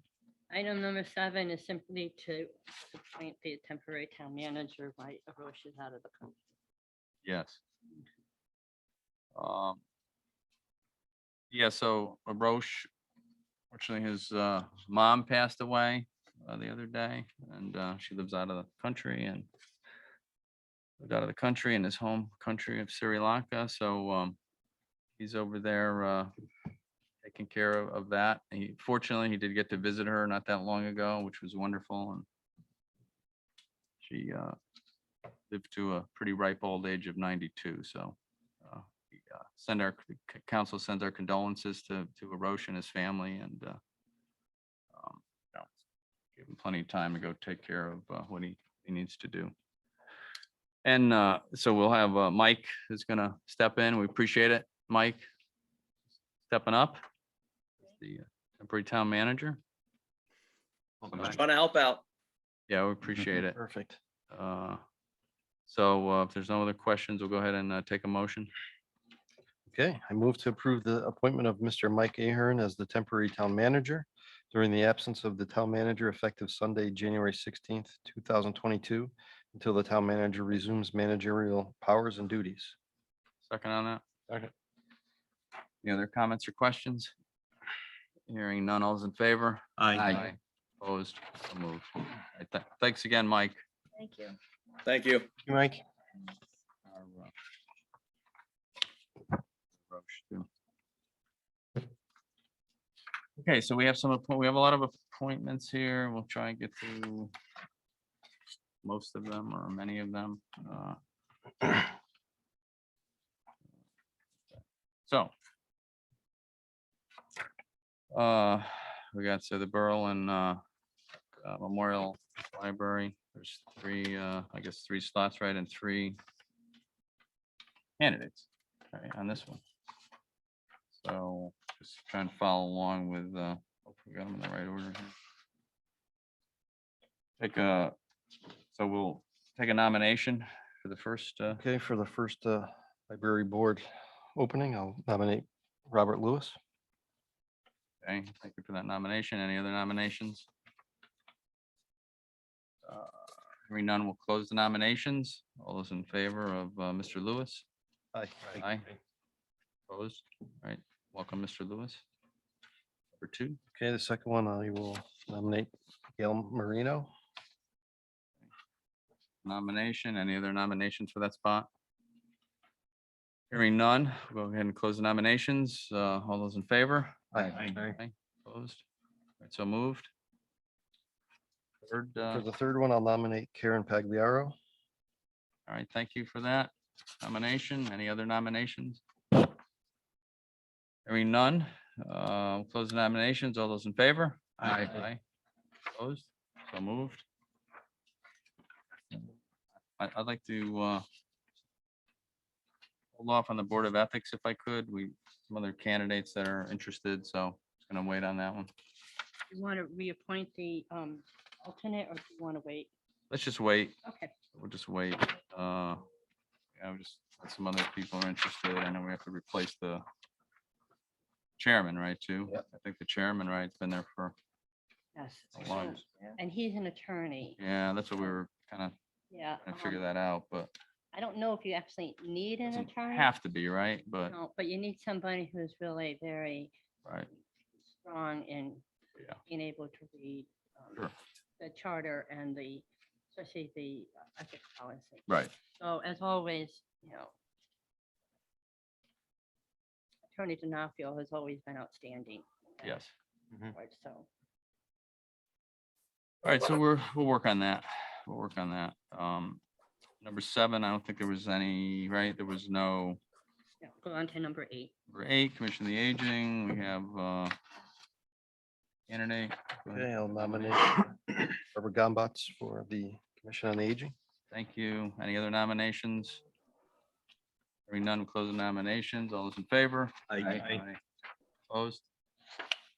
Item number 7 is simply to appoint the temporary town manager while Roche is out of the country. Yes. Yeah, so Roche, fortunately, his mom passed away the other day, and she lives out of the country and lived out of the country in his home country of Sri Lanka. So he's over there taking care of that. Fortunately, he did get to visit her not that long ago, which was wonderful. And she lived to a pretty ripe old age of 92. So we council sends our condolences to Arosh and his family, and give him plenty of time to go take care of what he needs to do. And so we'll have Mike who's gonna step in. We appreciate it. Mike stepping up. The temporary town manager. Welcome Just back. trying to help out. Yeah, we appreciate it. Perfect. So if there's no other questions, we'll go ahead and take a motion. Okay, I move to approve the appointment of Mr. Mike Ahern as the temporary town manager during the absence of the town manager effective Sunday, January 16th, 2022, until the town manager resumes managerial powers and duties. Second on that. Second. Any other comments or questions? Hearing none, all's in favor? Aye. Opposed? So moved. All right, thanks again, Mike. Thank you. Thank you. Mike. Okay, so we have we have a lot of appointments here. We'll try and get through most of them or many of them. So we got the Berlin Memorial Library. There's three, I guess, 3 slots, right, and 3 candidates on this one. So just trying to follow along with, hopefully we got them in the right order here. So we'll take a nomination for the first, Okay, for the first library board opening, I'll nominate Robert Lewis. okay, thank you for that nomination. Any other nominations? Hearing none, we'll close the nominations. All those in favor of Mr. Lewis? Aye. Aye. Opposed? All right, welcome, Mr. Lewis. Number 2. Okay, the second one, I will nominate Gail Marino. Nomination, any other nominations for that spot? Hearing none, we'll go ahead and close the nominations. All those in favor? Aye. Opposed? All right, so moved. Third, For the third one, I'll nominate Karen Pagliaro. all right, thank you for that nomination. Any other nominations? Hearing none, we'll close the nominations. All those in favor? Aye. Opposed? So moved. I'd like to hold off on the Board of Ethics if I could. Some other candidates that are interested, so just gonna wait on that one. You want to reappoint the alternate, or do you want to wait? Let's just wait. Okay. We'll just wait. Yeah, we just had some other people are interested. I know we have to replace the chairman, right, too? Yep. I think the chairman, right, has been there for Yes. a long, And he's an attorney. yeah, that's what we were kind of Yeah. trying to figure that out, but I don't know if you actually need an doesn't attorney. have to be, right? But, No, but you need somebody who's really very right, strong in yeah, being able to read Sure. the charter and especially the ethics policy. right. So as always, Attorney Denafio has always been outstanding. in that Yes. regard, So, All right, so we'll work on that. We'll work on that. Number 7, I don't think there was any, right? There was no. yeah, go on to number 8. Number 8, Commission on the Aging. We have candidate. Go ahead. Okay, I'll nominate Barbara Gombach for the Commission on Aging. Thank you. Any other nominations? Hearing none, we'll close the nominations. All those in favor? Aye. Opposed?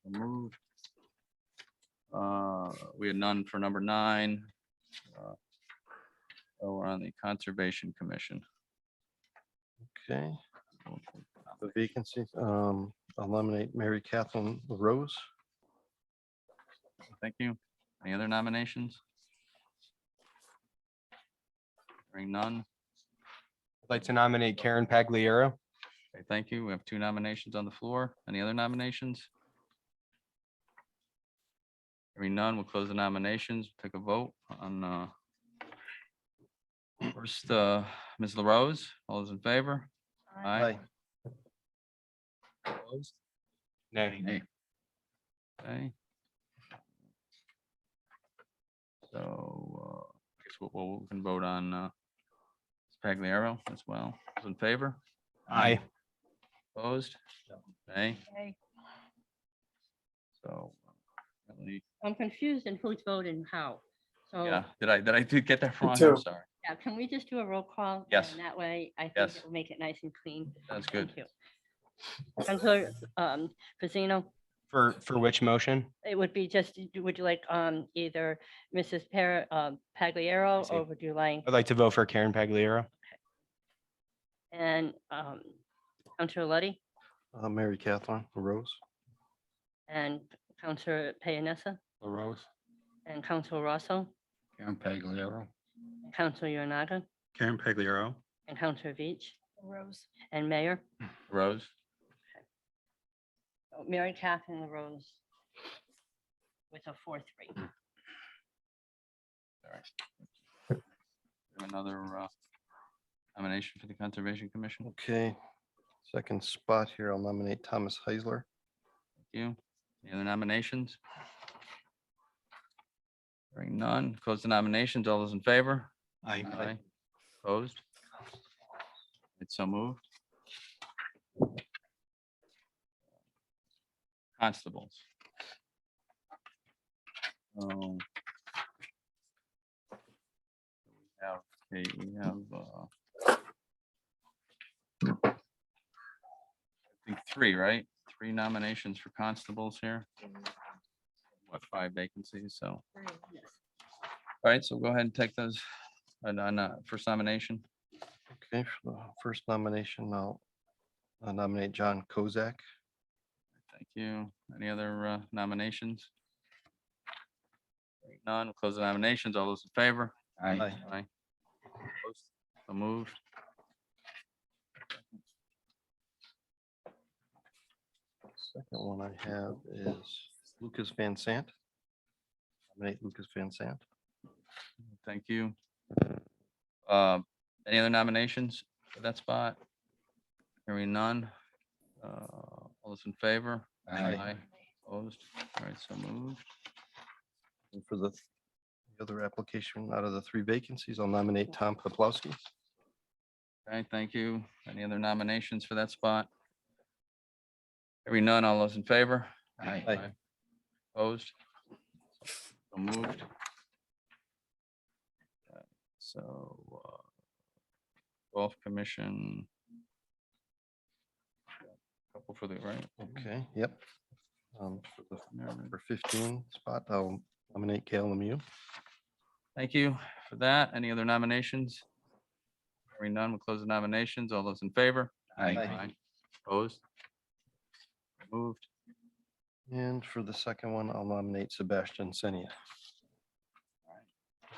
So moved. We had none for number 9. So we're on the Conservation Commission. Okay, the vacancy, I'll nominate Mary Catherine Rose. Thank you. Any other nominations? Hearing none. I'd like to nominate Karen Pagliaro. Okay, thank you. We have 2 nominations on the floor. Any other nominations? Hearing none, we'll close the nominations. Take a vote on first, Ms. LaRose. All those in favor? Aye. Opposed? Nay. Okay. So, I guess we can vote on Ms. Pagliaro as well. Those in favor? Aye. Opposed? Nay. Okay. So, really, I'm confused in who's voting how. So, yeah, did I get that wrong? I'm too. sorry. Yeah, can we just do a roll call? Yes. And that way, I think Yes. it will make it nice and clean. That's good. Thank you. Counselor Pacino, For which motion? it would be just, would you like either Mrs. Pagliaro, see. or would you like, I'd like to vote for Karen Pagliaro. and Counselor Luddy Mary Catherine LaRose. and Counselor Payanessa LaRose. and Counselor Rosso, Karen Pagliaro. and Counselor Yornaga Karen Pagliaro. and Counselor Veach Rose. and Mayor. Rose? Mary Catherine LaRose with a 4-3. Another nomination for the Conservation Commission. Okay. Second spot here, I'll nominate Thomas Heisler. Thank you. Any other nominations? Hearing none, close the nominations. All those in favor? Aye. Opposed? It's so moved. Constables. Oh. We have, I think 3, right? 3 nominations for constables here. What, 5 vacancies? So, all right, so go ahead and take those on first nomination. Okay, for the first nomination, I'll nominate John Kozak. Thank you. Any other nominations? Hearing none, we'll close the nominations. All those in favor? Aye. Aye. Opposed? So moved. Second one I have is Lucas Van Sant. Nominate Lucas Van Sant. Thank you. Any other nominations for that spot? Hearing none. All those in favor? Aye. Opposed? All right, so moved. And for the other application out of the 3 vacancies, I'll nominate Tom Poplawski. Okay, thank you. Any other nominations for that spot? Hearing none, all those in favor? Aye. Opposed? So moved. So, Golf Commission. Couple for the, right? Okay, yep. For the number 15 spot, I'll nominate Gail Lemieux. Thank you for that. Any other nominations? Hearing none, we'll close the nominations. All those in favor? Aye. Opposed? Moved. And for the second one, I'll nominate Sebastian Senia.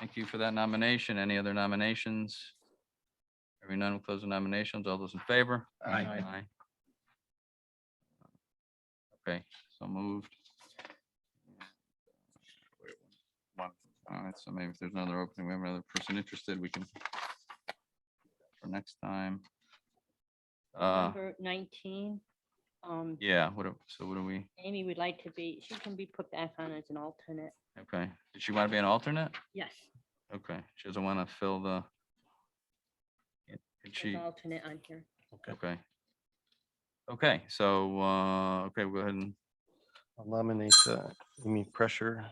Thank you for that nomination. Any other nominations? Hearing none, we'll close the nominations. All those in favor? Aye. Okay, so moved. All right, so maybe if there's another opening, we have another person interested, we can for next time. Number 19. Yeah, so what do we, Amy would like to be, she can be put back on as an alternate. okay, did she want to be an alternate? Yes, Okay, she doesn't want to fill the. Can as she, alternate on here. okay. Okay, so, okay, we'll go ahead and, I'll nominate Amy Pressure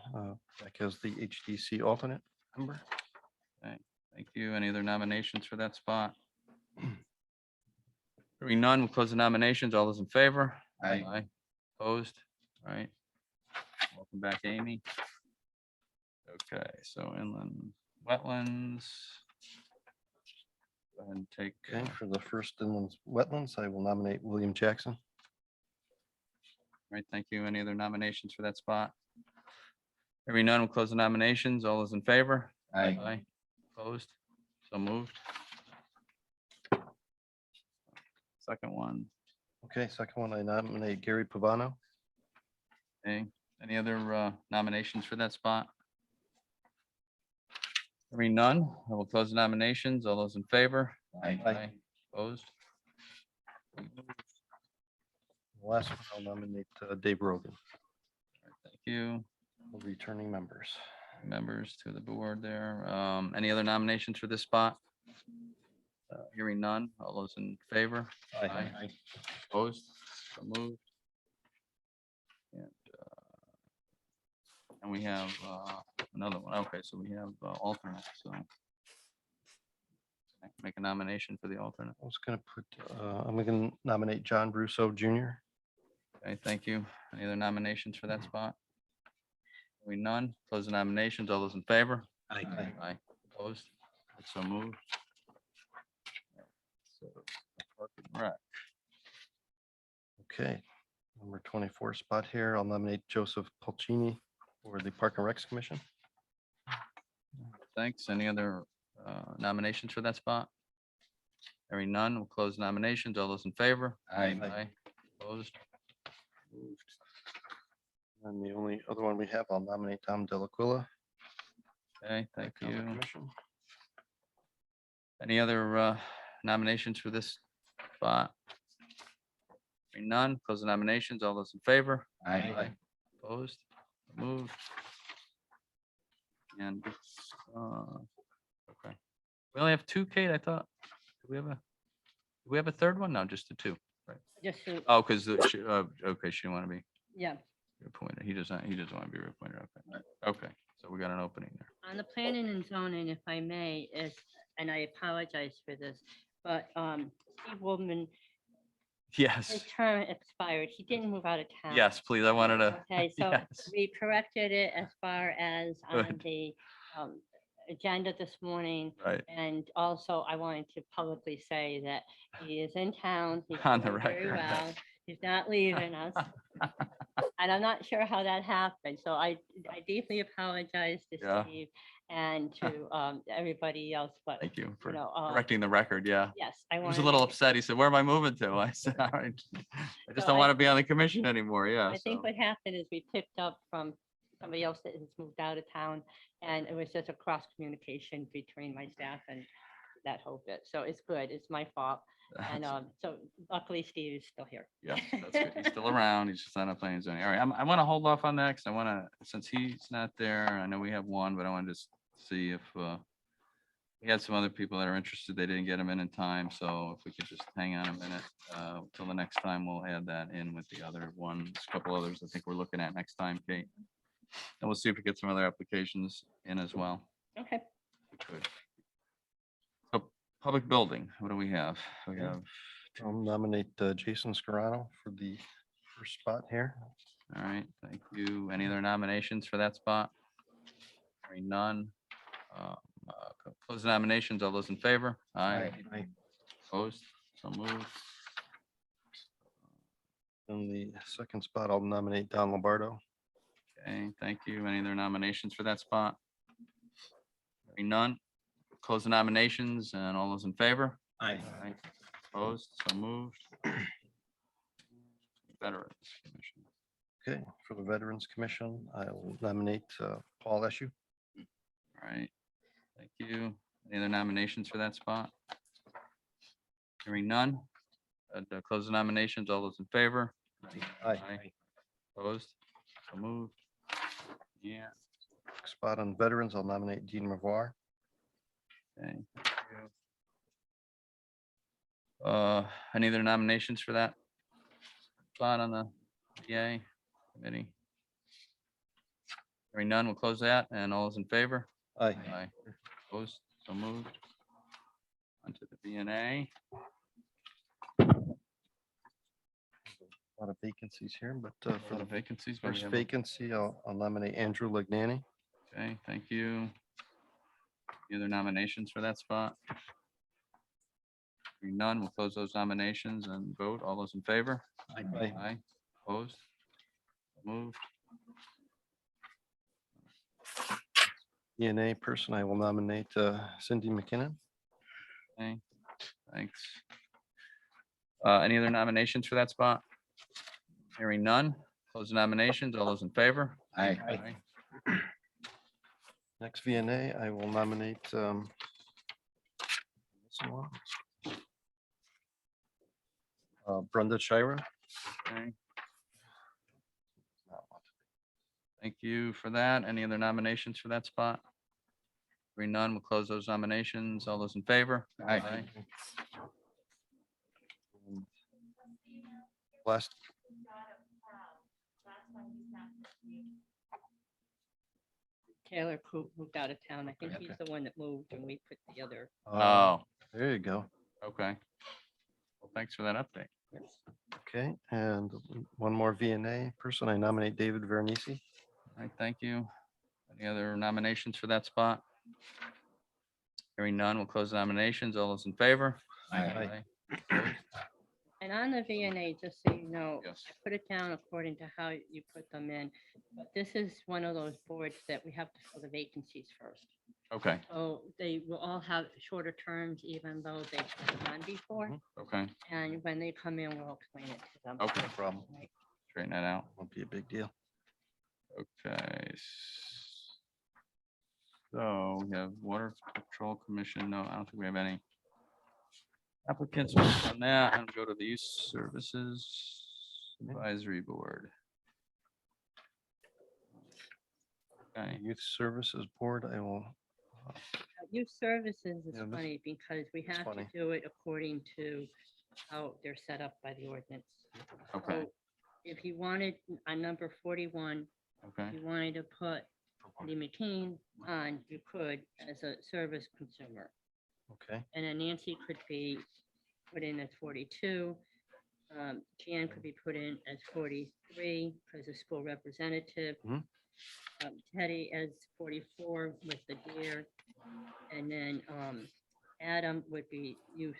back as the HDC alternate member. thank you. Any other nominations for that spot? Hearing none, we'll close the nominations. All those in favor? Aye. Opposed? All right. Welcome back, Amy. Okay, so inland wetlands. Go ahead and take, Okay, for the first inland wetlands, I will nominate William Jackson. all right, thank you. Any other nominations for that spot? Hearing none, we'll close the nominations. All those in favor? Aye. Opposed? So moved. Second one. Okay, second one, I nominate Gary Pavano. Okay, any other nominations for that spot? Hearing none, I will close the nominations. All those in favor? Aye. Opposed? Last one, I'll nominate Dave Rogan, Thank you, returning members. members to the board there. Any other nominations for this spot? Hearing none, all those in favor? Aye. Opposed? So moved. And we have another one. Okay, so we have alternate, so. Make a nomination for the alternate. I was gonna put, I'm gonna nominate John Russo Jr. Okay, thank you. Any other nominations for that spot? Hearing none, close the nominations. All those in favor? Aye. Aye. Opposed? So moved. So, Park and Rec. Okay, number 24 spot here. I'll nominate Joseph Pulcini for the Park and Recs Commission. Thanks. Any other nominations for that spot? Hearing none, we'll close nominations. All those in favor? Aye. Opposed? Moved. And the only other one we have, I'll nominate Tom Delaquila. Okay, thank Economic you. Commission. Any other nominations for this spot? Hearing none, close the nominations. All those in favor? Aye. Opposed? Moved. And, okay. We only have two, Kate, I thought. Do we have a third one? No, just the two. Just to, Oh, because, okay, she didn't want to be yeah, reappointed. He doesn't want to be reappointed. Okay. Okay, so we got an opening there. on the planning and zoning, if I may, is, and I apologize for this, but Steve Woodman, his Yes, term expired. He didn't move out of town. yes, please. I wanted to, Okay, so yes. we corrected it as far as on Good. the agenda this morning. Right. And also I wanted to publicly say that he is in town. He's On the doing very record. well. He's not leaving us. And I'm not sure how that happened. So I deeply apologize to Yeah. Steve and to everybody else, but Thank you for you know, correcting the record. Yeah. yes, I He want was a little upset. He said, where am I moving to? I said, all right. I just So don't I- want to be on the commission anymore. Yeah. I think so- what happened is we picked up from somebody else that has moved out of town, and it was just a cross communication between my staff and that whole bit. So it's good. It's my fault. And so luckily Steve is still here. Yeah, that's good. He's still around. He's just not up playing zoning. All right, I want to hold off on that because I want to, since he's not there, I know we have one, but I want to just see if we had some other people that are interested. They didn't get them in time. So if we could just hang on a minute till the next time, we'll add that in with the other one. There's a couple others I think we're looking at next time, Kate. And we'll see if we get some other applications in as well. Okay. Good. So public building, what do we have? We have, I'll nominate Jason Scarano for the first spot here. all right, thank you. Any other nominations for that spot? Hearing none. Close the nominations. All those in favor? Aye. Opposed? So moved. In the second spot, I'll nominate Don Lombardo. Okay, thank you. Any other nominations for that spot? Hearing none. Close the nominations and all those in favor? Aye. Opposed? So moved. Veterans Commission. Okay, for the Veterans Commission, I will nominate Paul Eschew. All right, thank you. Any other nominations for that spot? Hearing none. Close the nominations. All those in favor? Aye. Opposed? So moved. Yeah. Spot on Veterans, I'll nominate Dean Revoir. Okay. thank you. Any other nominations for that spot on the PA committee? Hearing none, we'll close that. And all those in favor? Aye. Aye. Opposed? So moved. Onto the BNA. A lot of vacancies here, but A for lot the of vacancies. but we first have- vacancy, I'll nominate Andrew Legnani. Okay, thank you. Any other nominations for that spot? Hearing none, we'll close those nominations and vote. All those in favor? Aye. Aye. Opposed? Moved. ENA person, I will nominate Cindy McKinnon. Okay, thanks. Any other nominations for that spot? Hearing none, close the nominations. All those in favor? Aye. Next VNA, I will nominate Brenda Shira. Okay. Thank you for that. Any other nominations for that spot? Hearing none, we'll close those nominations. All those in favor? Aye. Last, Taylor Coop moved out of town. I think he's the one that moved and we put the other. Oh, There you go. Okay. Well, thanks for that update. Okay, and one more VNA person. I nominate David Veronese. All right, thank you. Any other nominations for that spot? Hearing none, we'll close the nominations. All those in favor? Aye. Opposed? And on the VNA, just so you know, Yes. I put it down according to how you put them in. But this is one of those boards that we have to fill the vacancies first. Okay, So they will all have shorter terms, even though they've been on before. okay, And when they come in, we'll explain it to them. okay, No problem. Right. straighten that out. Won't be a big deal. Okay. So we have Water Control Commission. No, I don't think we have any applicants on that. And go to the Youth Services Advisory Board. Okay, Youth Services Board, I will, Youth services is Yeah, this- funny because we it's have to funny. do it according to how they're set up by the ordinance. okay, So if you wanted on number 41, okay, you wanted to put Lee McCain on, you could as a service consumer. okay, And then Nancy could be put in as 42. Jan could be put in as 43 because of school representative. Mhm. Teddy as 44 with the deer. And then Adam would be youth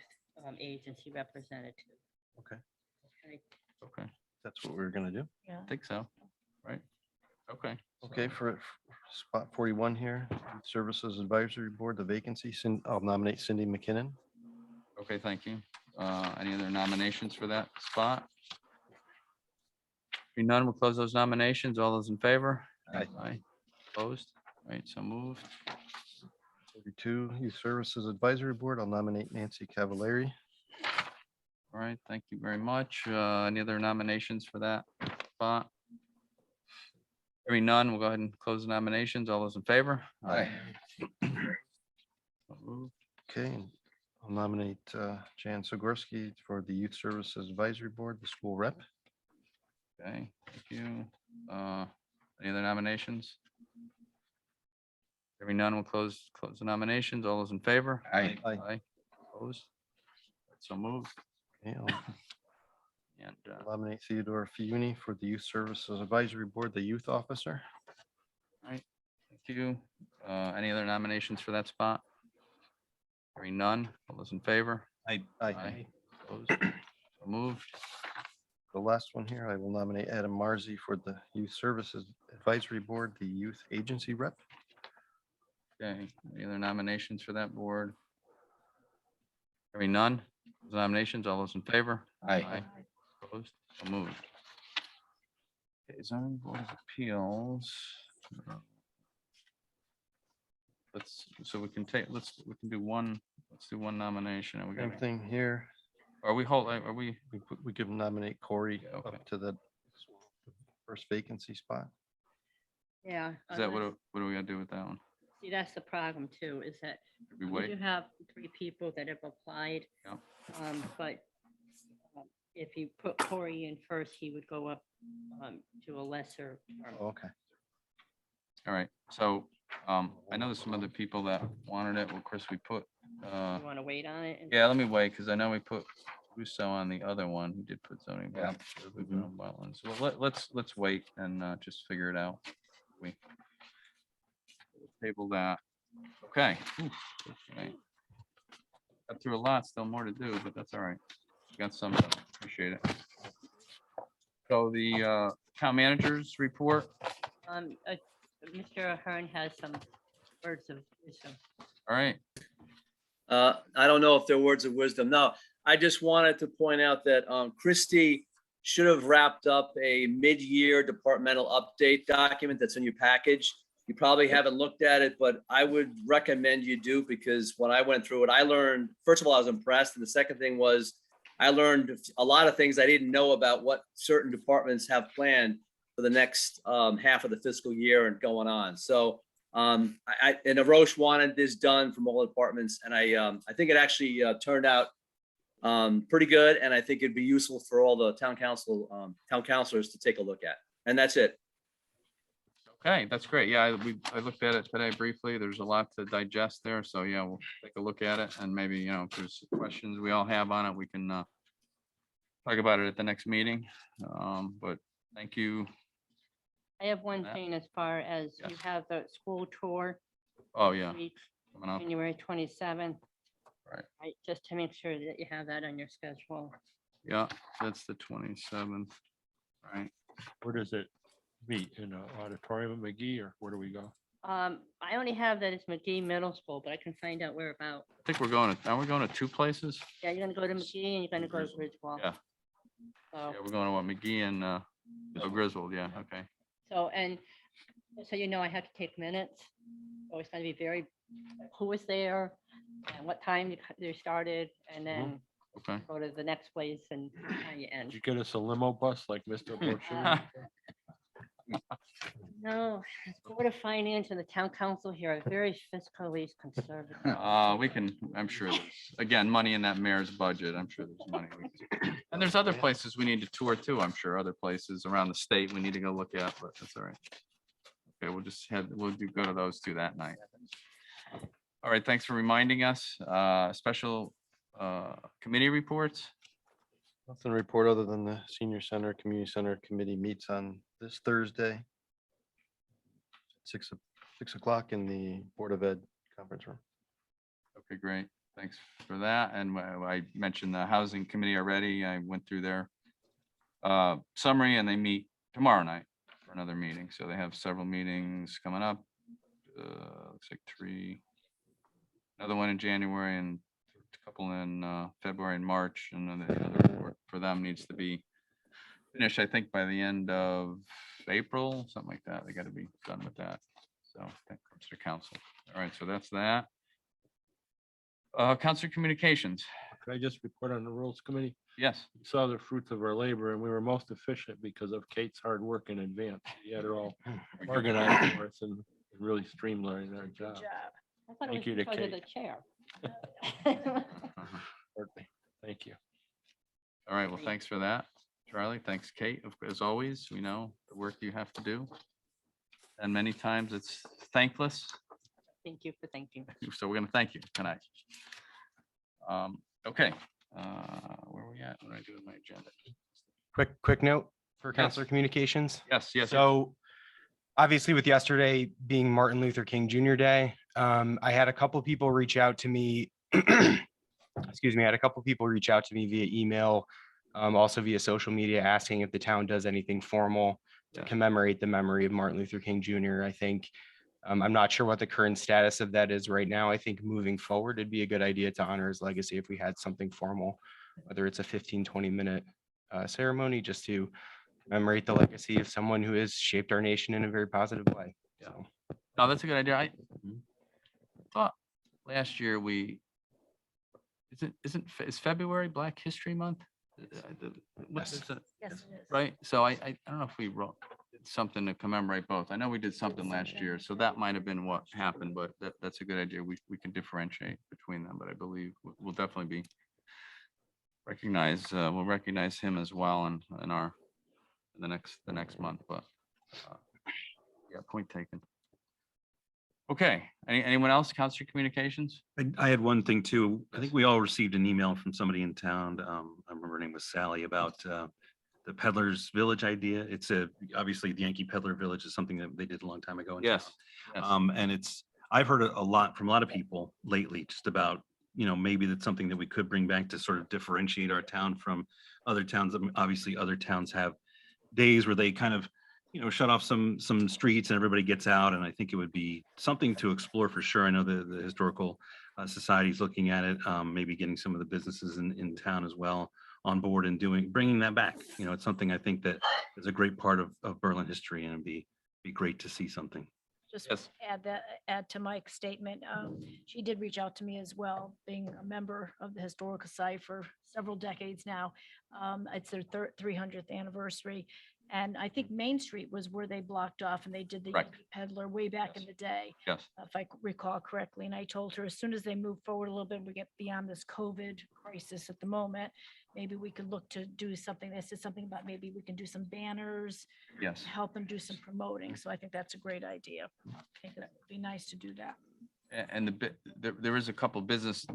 agency representative. okay. Okay. okay. That's what we're gonna do. Yeah. I think so, right? Okay. Okay, for spot 41 here, Youth Services Advisory Board, the vacancy, I'll nominate Cindy McKinnon. Okay, thank you. Any other nominations for that spot? Hearing none, we'll close those nominations. All those in favor? Aye. Opposed? All right, so moved. 32, Youth Services Advisory Board, I'll nominate Nancy Cavallari. All right, thank you very much. Any other nominations for that spot? Hearing none, we'll go ahead and close the nominations. All those in favor? Aye. So moved. Okay, and I'll nominate Jan Zagorski for the Youth Services Advisory Board, the school rep. Okay, thank you. Any other nominations? Hearing none, we'll close the nominations. All those in favor? Aye. Aye. Opposed? So moved. Okay, I'll And nominate Theodore Fiuni for the Youth Services Advisory Board, the youth officer. thank you. Any other nominations for that spot? Hearing none. All those in favor? I, Aye. Opposed? So moved. The last one here, I will nominate Adam Marzi for the Youth Services Advisory Board, the youth agency rep. Okay, any other nominations for that board? Hearing none. Those nominations, all those in favor? Aye. Opposed? So moved. Okay, zoning board of appeals. So we can do one, let's do one nomination. And we Same got, thing here. are we, We give nominate Corey Yeah, okay. up to the first vacancy spot. Yeah. is that unless- what do we gotta do with that one? See, that's the problem too, is that We we wait? do have 3 people that have applied. Yeah. But if you put Corey in first, he would go up to a lesser term. Okay. All right, so I know there's some other people that wanted it. Well, Chris, we put, You want to wait on it? and- yeah, let me wait, because I know we put Russo on the other one. He did put zoning. Yeah. Wetlands. Well, let's wait and just figure it out. We table that. Okay. Okay. Got through a lot, still more to do, but that's all right. We got some, appreciate it. So the town managers report, Mr. Ahern has some words of wisdom. all right. I don't know if they're words of wisdom. No, I just wanted to point out that Christie should have wrapped up a mid-year departmental update document that's in your package. You probably haven't looked at it, but I would recommend you do, because when I went through it, I learned, first of all, I was impressed. And the second thing was I learned a lot of things I didn't know about what certain departments have planned for the next half of the fiscal year and going on. So and Arosh wanted this done from all departments, and I think it actually turned out pretty good, and I think it'd be useful for all the town councilors to take a look at. And that's it. Okay, that's great. Yeah, I looked at it today briefly. There's a lot to digest there. So yeah, we'll take a look at it and maybe, you know, if there's questions we all have on it, we can talk about it at the next meeting. But thank you. I have one That- thing as far as you Yes. have the school tour. Oh, yeah, week, coming up. January 27th. Right. Just to make sure that you have that on your schedule. Yeah, that's the 27th. Right. Where does it meet? In an auditorium at McGee, or where do we go? I only have that it's McGee Middle School, but I can find out where about. I think are we going to two places? Yeah, you're gonna go to McGee and you're gonna go to Griswold. Yeah. So, Yeah, we're going to what, McGee and Griswold. Yeah, okay. and so you know, I have to take minutes. So it's gonna be very, who was there and what time they started, and then Okay. go to the next place and how you Did end. you get us a limo bus like Mr. Boucher? No, the Board of Finance and the town council here are very fiscally conservative. We can, I'm sure there's, again, money in that mayor's budget. I'm sure there's money. And there's other places we need to tour too. I'm sure other places around the state we need to go look at, but that's all right. Okay, we'll go to those two that night. All right, thanks for reminding us. Special committee reports. Nothing to report other than the Senior Center, Community Center Committee meets on this Thursday. 6 o'clock in the Board of Ed conference room. Okay, great. Thanks for that. And I mentioned the housing committee already. I went through their summary, and they meet tomorrow night for another meeting. So they have several meetings coming up. Looks like 3, another one in January and a couple in February and March. And then the other report for them needs to be finished, I think, by the end of April, something like that. They got to be done with that. So that comes to council. All right, so that's that. Council communications. Could I just report on the Rules Committee? Yes. We saw the fruits of our labor, and we were most efficient because of Kate's hard work in advance. She had it all organized for us and really streamlined our job. I thought it Thank was you to because of the Kate. chair. Thank you. All right, well, thanks for that, Charlie. Thanks, Kate. As always, we know the work you have to do. And many times it's thankless. Thank you for thinking. So we're going to thank you tonight. Okay. Where are we at? What do I do with my agenda? Quick note for Yes. Counselor Communications. Yes, yes. So obviously with yesterday being Martin Luther King Jr. Day, I had a couple people reach out to me. Excuse me, I had a couple people reach out to me via email, also via social media, asking if the town does anything formal to Yeah. commemorate the memory of Martin Luther King Jr. I think, I'm not sure what the current status of that is right now. I think moving forward, it'd be a good idea to honor his legacy if we had something formal, whether it's a 15-20 minute ceremony, just to commemorate the legacy of someone who has shaped our nation in a very positive way. Yeah. So, No, that's a good idea. I thought last year is February Black History Month? What Yes. is it? Yes, it is. Right? So I don't know if we wrote something to commemorate both. I know we did something last year, so that might have been what happened, but that's a good idea. We can differentiate between them, but I believe we'll definitely be we'll recognize him as well in the next month, but yeah, point taken. Okay, anyone else? Council Communications? I had one thing too. I think we all received an email from somebody in town. I remember her name was Sally, about the Peddler's Village idea. It's obviously the Yankee Peddler Village is something that they did a long time ago. In Yes. town. Yes. And I've heard a lot from a lot of people lately, just about, maybe that's something that we could bring back to sort of differentiate our town from other towns. Obviously, other towns have days where they kind of, shut off some streets and everybody gets out. And I think it would be something to explore for sure. I know the Historical Society is looking at it, maybe getting some of the businesses in town as well on board and bringing that back. It's something I think that is a great part of Berlin history, and it'd be great to see something. Just Yes. add to Mike's statement. She did reach out to me as well, being a member of the Historical Society for several decades now. It's their 300th anniversary. And I think Main Street was where they blocked off and they did the Correct. Yankee Peddler way back in the day, Yes. if I recall correctly. And I told her as soon as they move forward a little bit, we get beyond this COVID crisis at the moment, maybe we could look to do something. They said something about maybe we can do some banners, Yes. help them do some promoting. So I think that's a great idea. I think it would be nice to do that. And there is a couple business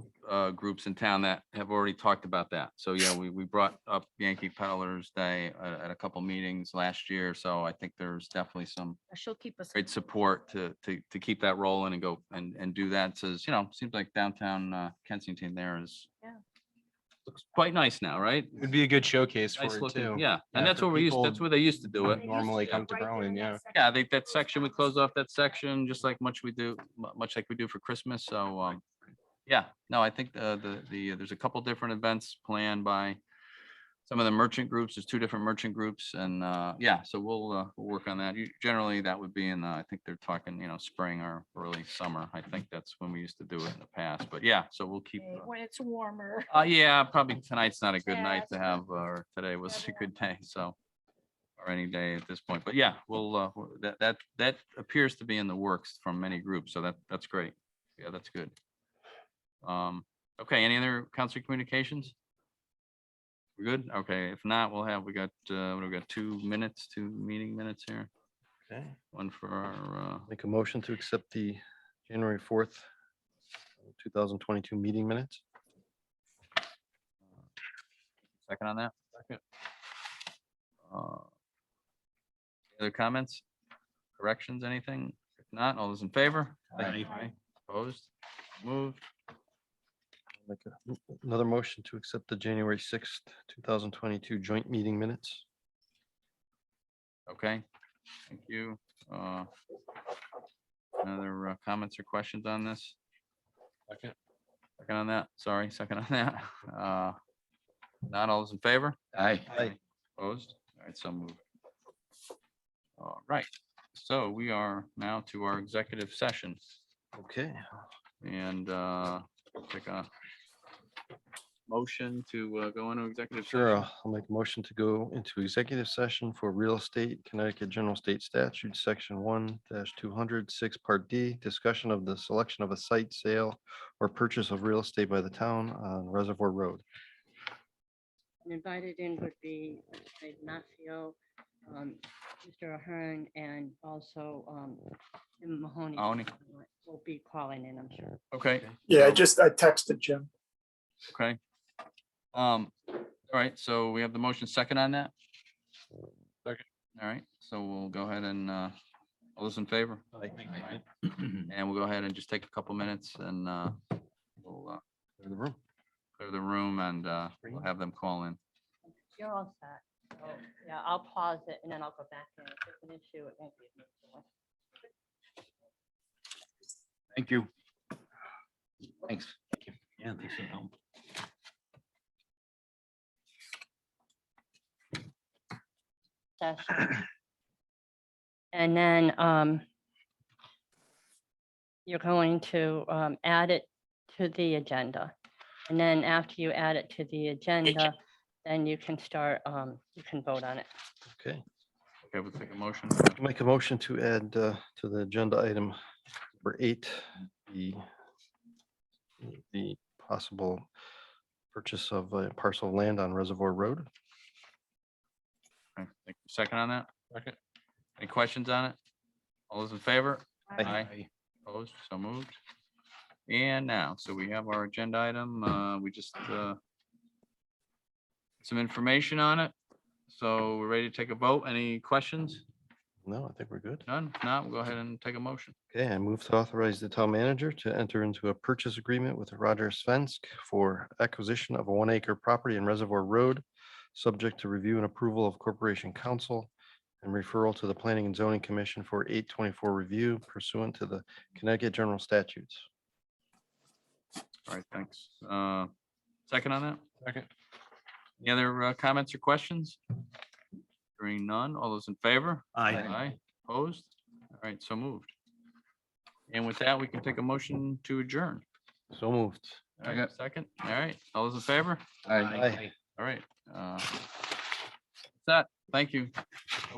groups in town that have already talked about that. So yeah, we brought up Yankee Peddlers Day at a couple meetings last year. So I think there's definitely some She'll keep us. great support to keep that rolling and go and do that. Says, seems like downtown Kensington there is Yeah. looks quite nice now, right? It would be a good showcase Nice for it looking, too. yeah. And that's for what that's people where they used to do it. Normally come to Berlin, yeah. Yeah, I think that section, we close off that section, just like much like we do for Christmas. So, yeah, no, I think there's a couple different events planned by some of the merchant groups. There's 2 different merchant groups and, yeah, so we'll work on that. Generally, that would be in, I think they're talking, spring or early summer. I think that's when we used to do it in the past, but yeah, so we'll keep. When it's warmer. Yeah, probably tonight's not a good Yeah, night it's to not have, or today was a good day, so. Or any day at this point, but yeah, that appears to be in the works from many groups, so that's great. Yeah, that's good. Okay, any other council communications? We're good? Okay, if not, we got 2 minutes, 2 meeting minutes here. Okay. One for our, Make a motion to accept the January 4th, 2022 meeting minutes. second on that. Second. Other comments, corrections, anything? If not, all those in favor? Aye. Opposed? Moved. Make another motion to accept the January 6th, 2022 joint meeting minutes. Okay, thank you. Other comments or questions on this? Second on that, sorry, second on that. Not all those in favor? Aye. Opposed? All right, so moved. All right, so we are now to our executive session Okay. and take a motion to go into executive Sure, session. I'll make a motion to go into executive session for real estate, Connecticut General State Statute, Section 1-200, Part D, discussion of the selection of a site sale or purchase of real estate by the town on Reservoir Road. And invited in would be Ignacio, Mr. Ahern, and also Tim Mahoney. Mahoney. Will be calling in, I'm sure. Okay. Yeah, I so- texted Jim. Okay. All right, so we have the motion second on that? Second. All right, so we'll go ahead and, all those in favor? Aye. And we'll go ahead and just take a couple minutes and, we'll, Clear the room. clear the room and, we'll have them call in. You're all set. So, yeah, I'll pause it and then I'll go back in. If it's an issue, it won't be an issue. Thank you. Thanks. Thank you. Yeah, thanks for the help. Session. And then you're going to add it to the agenda. And then after you add it to the agenda, then you can start, you can vote on it. Okay, Okay, we'll take a motion. make a motion to add to the agenda item number 8, the possible purchase of a parcel of land on Reservoir Road. Okay, thank you. Second on that? Second. Any questions on it? All those in favor? Aye. Opposed, so moved. And now, so we have our agenda item, we just, some information on it. So we're ready to take a vote. Any questions? No, I think we're good. None? If not, we'll go ahead and take a motion. Okay, I move to authorize the town manager to enter into a purchase agreement with Roger Svensk for acquisition of a 1-acre property in Reservoir Road, subject to review and approval of Corporation Council and referral to the Planning and Zoning Commission for 824 review pursuant to the Connecticut General Statutes. All right, thanks. Second on that? Second. Any other comments or questions? Hearing none. All those in favor? Aye. Opposed? All right, so moved. And with that, we can take a motion to adjourn. So moved. All right, second. All right, all those in favor? Aye. All right. That, thank you.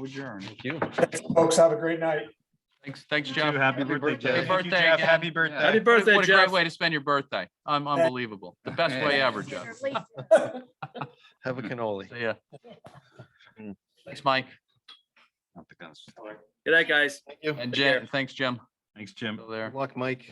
Thank you. Folks, have a great night. Thanks, Jeff. Happy birthday, Happy Jeff. birthday Jeff. again. Happy birthday. Happy birthday, What a great Jeff. way to spend your birthday. Unbelievable. The best way ever, Jeff. Have a cannoli. See ya. Thanks, Mike. Good night, guys. Thank you. And Take care. Jim, thanks, Jim. Thanks, Jim. Still there. Good luck, Mike.